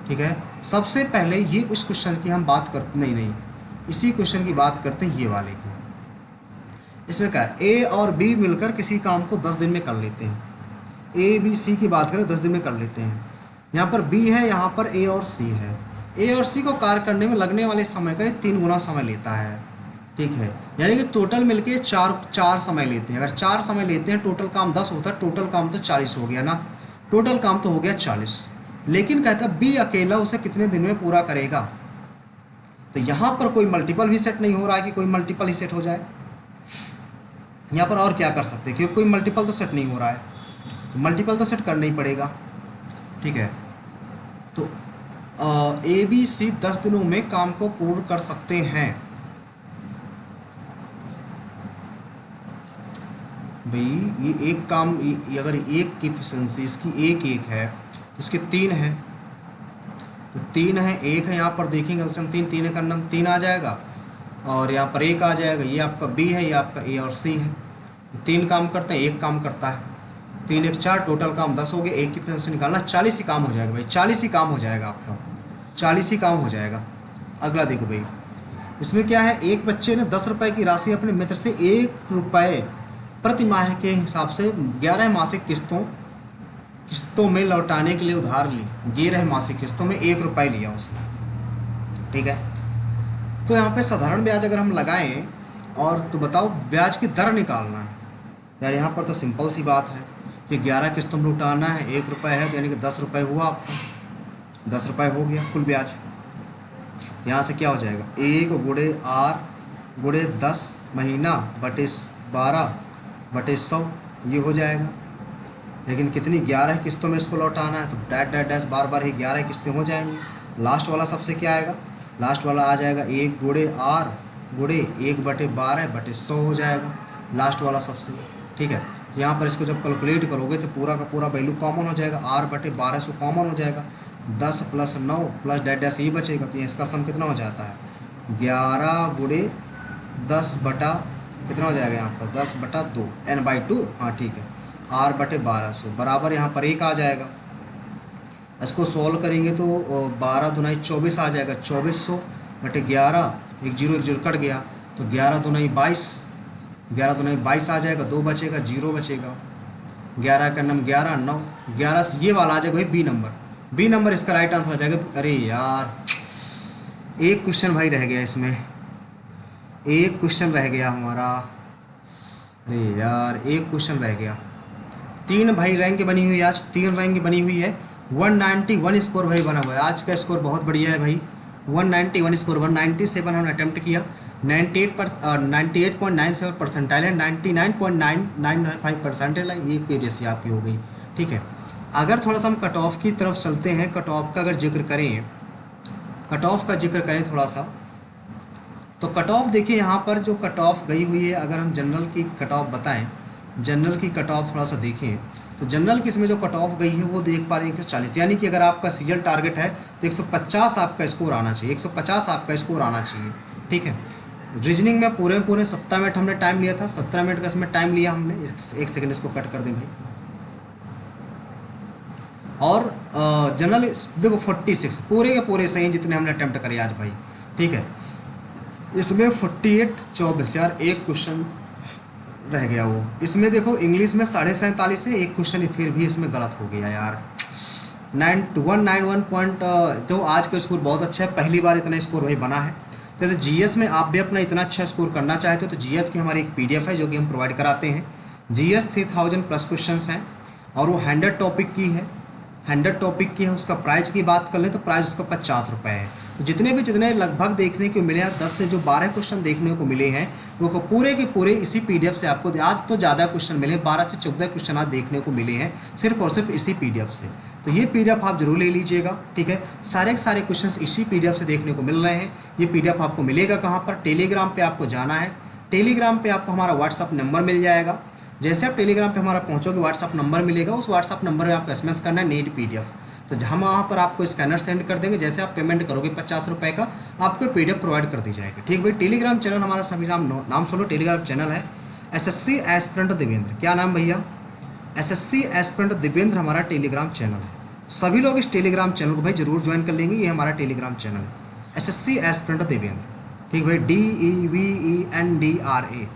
ठीक है, सबसे पहले ये उस क्वेश्चन की हम बात करते नहीं इसी क्वेश्चन की बात करते हैं, ये वाले की। इसमें क्या है, ए और बी मिलकर किसी काम को 10 दिन में कर लेते हैं, ए बी सी की बात करें 10 दिन में कर लेते हैं। यहाँ पर बी है, यहाँ पर ए और सी है, ए और सी को कार्य करने में लगने वाले समय का 3 गुना समय लेता है। ठीक है, यानी कि टोटल मिलके 4 समय लेते हैं। अगर 4 समय लेते हैं, टोटल काम 10 होता है, टोटल काम तो 40 हो गया ना, टोटल काम तो हो गया 40। लेकिन कहता है बी अकेला उसे कितने दिन में पूरा करेगा, तो यहाँ पर कोई मल्टीपल भी सेट नहीं हो रहा है कि कोई मल्टीपल ही सेट हो जाए। यहाँ पर और क्या कर सकते हैं, क्योंकि कोई मल्टीपल तो सेट नहीं हो रहा है, तो मल्टीपल तो सेट करना ही पड़ेगा। ठीक है, तो ए बी सी 10 दिनों में काम को पूर्ण कर सकते हैं। भाई ये एक काम, ये अगर एक की एफिशिएंसी इसकी एक है, इसके 3 है, तो 3 है, 1 है, यहाँ पर देखेंगे ऑप्शन 3 का नाम 3 आ जाएगा, और यहाँ पर 1 आ जाएगा। ये आपका बी है, ये आपका ए और सी है। 3 काम करते हैं, 1 काम करता है, 3 1 4, टोटल काम 10 हो गया, 1 की एफिशिएंसी निकालना, 40 ही काम हो जाएगा भाई, 40 ही काम हो जाएगा आपका, 40 ही काम हो जाएगा। अगला देखो भाई, इसमें क्या है, एक बच्चे ने 10 रुपये की राशि अपने मित्र से 1 रुपये प्रति माह के हिसाब से 11 मासिक किस्तों में लौटाने के लिए उधार ली। 11 मासिक किस्तों में 1 रुपये लिया उसने। ठीक है, तो यहाँ पे साधारण ब्याज अगर हम लगाएं और तो बताओ ब्याज की दर निकालना है, यार यहाँ पर तो सिंपल सी बात है कि 11 किस्तों में लौटाना है, 1 रुपये है, तो यानी कि 10 रुपये हुआ आपका। ₹10 हो गया कुल ब्याज। यहाँ से क्या हो जाएगा, 1 गुणे 10 महीना बटे 12 बटे 100, ये हो जाएगा। लेकिन कितनी, 11 किस्तों में इसको लौटाना है, तो डैश डैश डैश बार बार ही 11 किस्तें हो जाएंगी। लास्ट वाला सबसे क्या आएगा, लास्ट वाला आ जाएगा 1 गुणे R गुणे 1/12/100 हो जाएगा लास्ट वाला सबसे। ठीक है, तो यहाँ पर इसको जब कैलकुलेट करोगे तो पूरा का पूरा वैल्यू कॉमन हो जाएगा, R/1200 कॉमन हो जाएगा, 10 + 9 प्लस डैश डैश ही बचेगा। तो इसका सम कितना हो जाता है, 11 गुणे 10 बटा कितना हो जाएगा यहाँ पर, 10/2 n/2। हाँ ठीक है, R/1200 बराबर यहाँ पर 1 आ जाएगा। इसको सॉल्व करेंगे तो 12 दूनी 24 आ जाएगा, 2400 बटे 11, एक जीरो कट गया, तो 11 दूनी 22, 11 दूनी 22 आ जाएगा, 2 बचेगा, 0 बचेगा, 11 का नम 11 9, 11 से ये वाला आ जाएगा भाई बी नंबर इसका राइट आंसर आ जाएगा। अरे यार एक क्वेश्चन भाई रह गया इसमें, एक क्वेश्चन रह गया हमारा, अरे यार एक क्वेश्चन रह गया। 3 भाई रैंक बनी हुई है आज, 3 रैंक बनी हुई है, 191 स्कोर भाई बना हुआ है आज का स्कोर, बहुत बढ़िया है भाई। 191 स्कोर, 197 हमने अटैम्प्ट किया, 98.97 परसेंटाइल है, 99.995 परसेंटाइल है, ये कोई रेसी आपकी हो गई। ठीक है, अगर थोड़ा सा हम कट ऑफ की तरफ चलते हैं, कट ऑफ का अगर जिक्र करें, कट ऑफ का जिक्र करें थोड़ा सा, तो कट ऑफ देखिए यहाँ पर जो कट ऑफ गई हुई है, अगर हम जनरल की कट ऑफ बताएं, जनरल की कट ऑफ थोड़ा सा देखें, तो जनरल की इसमें जो कट ऑफ गई है वो देख पा रहे हैं 140, यानी कि अगर आपका सीजल टारगेट है तो 150 आपका स्कोर आना चाहिए, 150 आपका स्कोर आना चाहिए। ठीक है, रीजनिंग में पूरे 17 मिनट हमने टाइम लिया था, 17 मिनट का इसमें टाइम लिया हमने, एक सेकेंड इसको कट कर दें भाई। और जनरल देखो 46 पूरे के पूरे सही जितने हमने अटैम्प्ट करे आज भाई। ठीक है, इसमें 48 24 यार एक क्वेश्चन रह गया वो, इसमें देखो इंग्लिश में 47.5 है, एक क्वेश्चन फिर भी इसमें गलत हो गया यार, 191 पॉइंट। तो आज का स्कोर बहुत अच्छा है, पहली बार इतना स्कोर वही बना है। तो जीएस में आप भी अपना इतना अच्छा स्कोर करना चाहते हो तो जीएस की हमारी एक पीडीएफ है जो कि हम प्रोवाइड कराते हैं। जीएस 3000 प्लस क्वेश्चन हैं और वो 100 टॉपिक की है, 100 टॉपिक की है। उसका प्राइस की बात कर लें तो प्राइस उसका 50 रुपये है। तो जितने लगभग देखने को मिले हैं, 10 से जो 12 क्वेश्चन देखने को मिले हैं वो पूरे के पूरे इसी पीडीएफ से आपको, आज तो ज़्यादा क्वेश्चन मिले, 12 से 14 क्वेश्चन आज देखने को मिले हैं सिर्फ और सिर्फ इसी पीडीएफ से। तो ये पीडीएफ आप जरूर ले लीजिएगा। ठीक है, सारे के सारे क्वेश्चन इसी पीडीएफ से देखने को मिल रहे हैं। ये पीडीएफ आपको मिलेगा कहाँ पर, टेलीग्राम पर आपको जाना है, टेलीग्राम पर आपको हमारा व्हाट्सअप नंबर मिल जाएगा। जैसे आप टेलीग्राम पे हमारा पहुंचोगे, व्हाट्सअप नंबर मिलेगा, उस व्हाट्सअप नंबर में आपको एसएमएस करना है नीड पीडीएफ, तो हम वहाँ पर आपको स्कैनर सेंड कर देंगे। जैसे आप पेमेंट करोगे 50 रुपये का, आपको पीडीएफ प्रोवाइड कर दी जाएगी। ठीक भाई, टेलीग्राम चैनल हमारा सभी नाम सुनो, टेलीग्राम चैनल है एसएससी एस्पिरेंट देवेंद्र। क्या नाम भैया, एसएससी एस्पिरेंट देवेंद्र हमारा टेलीग्राम चैनल है। सभी लोग इस टेलीग्राम चैनल को भाई जरूर ज्वाइन कर लेंगे, ये हमारा टेलीग्राम चैनल है एसएससी एस्पिरेंट देवेंद्र। ठीक भाई, DEVENDRA,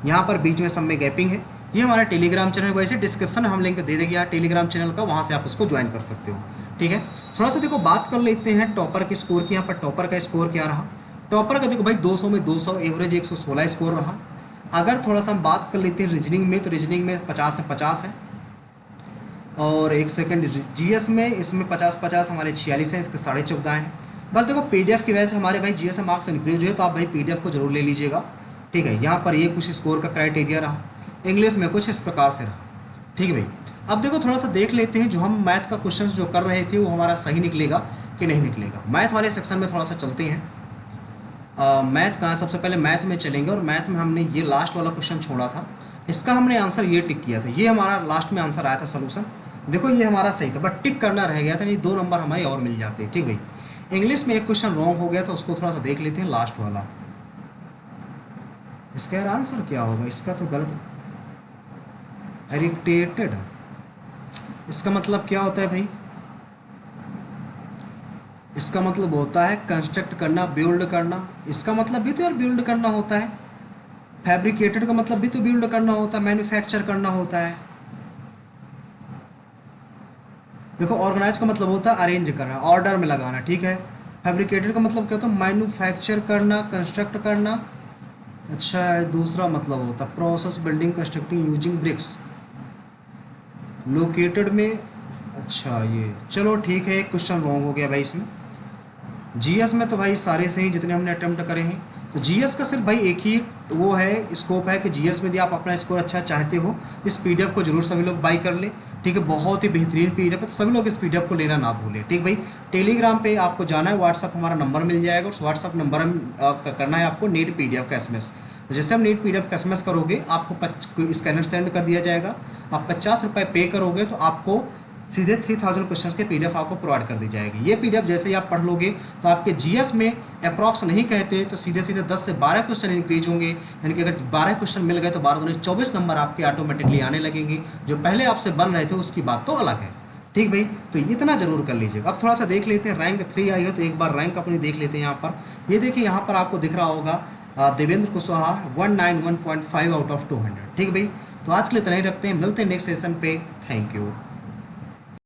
यहाँ पर बीच में सब में गैपिंग है। ये हमारा टेलीग्राम चैनल, वैसे डिस्क्रिप्शन में हम लिंक दे देंगे यार टेलीग्राम चैनल का, वहाँ से आप उसको ज्वाइन कर सकते हो। ठीक है, थोड़ा सा देखो बात कर लेते हैं टॉपर के स्कोर की। यहाँ पर टॉपर का स्कोर क्या रहा, टॉपर का देखो भाई 200 में 200, एवरेज 116 स्कोर रहा। अगर थोड़ा सा हम बात कर लेते हैं रीजनिंग में, तो रीजनिंग में 50 में 50 है, और एक सेकेंड जीएस में इसमें 50-50 हमारे 46 हैं, इसके 14.5 हैं। बस देखो पीडीएफ की वजह से हमारे भाई जीएस में मार्क्स इंक्रीज हुए, तो आप भाई पीडीएफ को जरूर ले लीजिएगा। ठीक है, यहाँ पर ये कुछ स्कोर का क्राइटेरिया रहा, इंग्लिश में कुछ इस प्रकार से रहा। ठीक है भाई, अब देखो थोड़ा सा देख लेते हैं जो हम मैथ का क्वेश्चन जो कर रहे थे वो हमारा सही निकलेगा कि नहीं निकलेगा। मैथ वाले सेक्शन में थोड़ा सा चलते हैं। मैथ कहाँ, सबसे पहले मैथ में चलेंगे, और मैथ में हमने ये लास्ट वाला क्वेश्चन छोड़ा था, इसका हमने आंसर ये टिक किया था, ये हमारा लास्ट में आंसर आया था सोल्यूशन। देखो ये हमारा सही था, बट टिक करना रह गया था, नहीं 2 नंबर हमारे और मिल जाते। ठीक भाई, इंग्लिश में एक क्वेश्चन रॉन्ग हो गया था, उसको थोड़ा सा देख लेते हैं, लास्ट वाला। इसका यार आंसर क्या होगा, इसका तो गलत, इरिटेटेड, इसका मतलब क्या होता है भाई, इसका मतलब होता है कंस्ट्रक्ट करना, बिल्ड करना। इसका मतलब भी तो यार बिल्ड करना होता है। फैब्रिकेटेड का मतलब भी तो बिल्ड करना होता है, मैन्युफैक्चर करना होता है। देखो ऑर्गेनाइज का मतलब होता है अरेंज करना, ऑर्डर में लगाना। ठीक है, फैब्रिकेटेड का मतलब क्या होता है, मैन्युफैक्चर करना, कंस्ट्रक्ट करना। अच्छा, दूसरा मतलब होता है process, building, constructing using bricks. Located में, अच्छा ये चलो ठीक है, एक क्वेश्चन रॉन्ग हो गया भाई इसमें। जीएस में तो भाई सारे सही जितने हमने अटेम्प्ट करे हैं। तो जीएस का सिर्फ भाई एक ही वो है, स्कोप है कि जीएस में यदि आप अपना स्कोर अच्छा चाहते हो, इस पीडीएफ को जरूर सभी लोग बाई कर ले। ठीक है, बहुत ही बेहतरीन पीडीएफ है, तो सभी लोग इस पीडीएफ को लेना ना भूलें। ठीक भाई, टेलीग्राम पे आपको जाना है, व्हाट्सअप हमारा नंबर मिल जाएगा, उस व्हाट्सअप नंबर करना है आपको नीट पीडीएफ का एसएमएस। तो जैसे हम नीट पीडीएफ का एसएमएस करोगे, आपको स्कैनर सेंड कर दिया जाएगा, आप 50 रुपये पे करोगे तो आपको सीधे 3000 क्वेश्चन के पीडीएफ आपको प्रोवाइड कर दी जाएगी। ये पीडीएफ जैसे ही आप पढ़ लोगे तो आपके जीएस में अप्रॉक्स नहीं कहते तो सीधे सीधे 10 से 12 क्वेश्चन इंक्रीज होंगे, यानी कि अगर 12 क्वेश्चन मिल गए तो 12 दूनी 24 नंबर आपके ऑटोमेटिकली आने लगेंगे। जो पहले आपसे बन रहे थे उसकी बात तो अलग है। ठीक भाई, तो इतना जरूर कर लीजिएगा। अब थोड़ा सा देख लेते हैं, रैंक 3 आई है तो एक बार रैंक अपनी देख लेते हैं। यहाँ पर ये देखिए, यहाँ पर आपको दिख रहा होगा देवेंद्र कुशवाहा 191.5 आउट ऑफ 200। ठीक भाई, तो आज के लिए इतना ही रखते हैं, मिलते हैं नेक्स्ट सेशन पे। Thank you.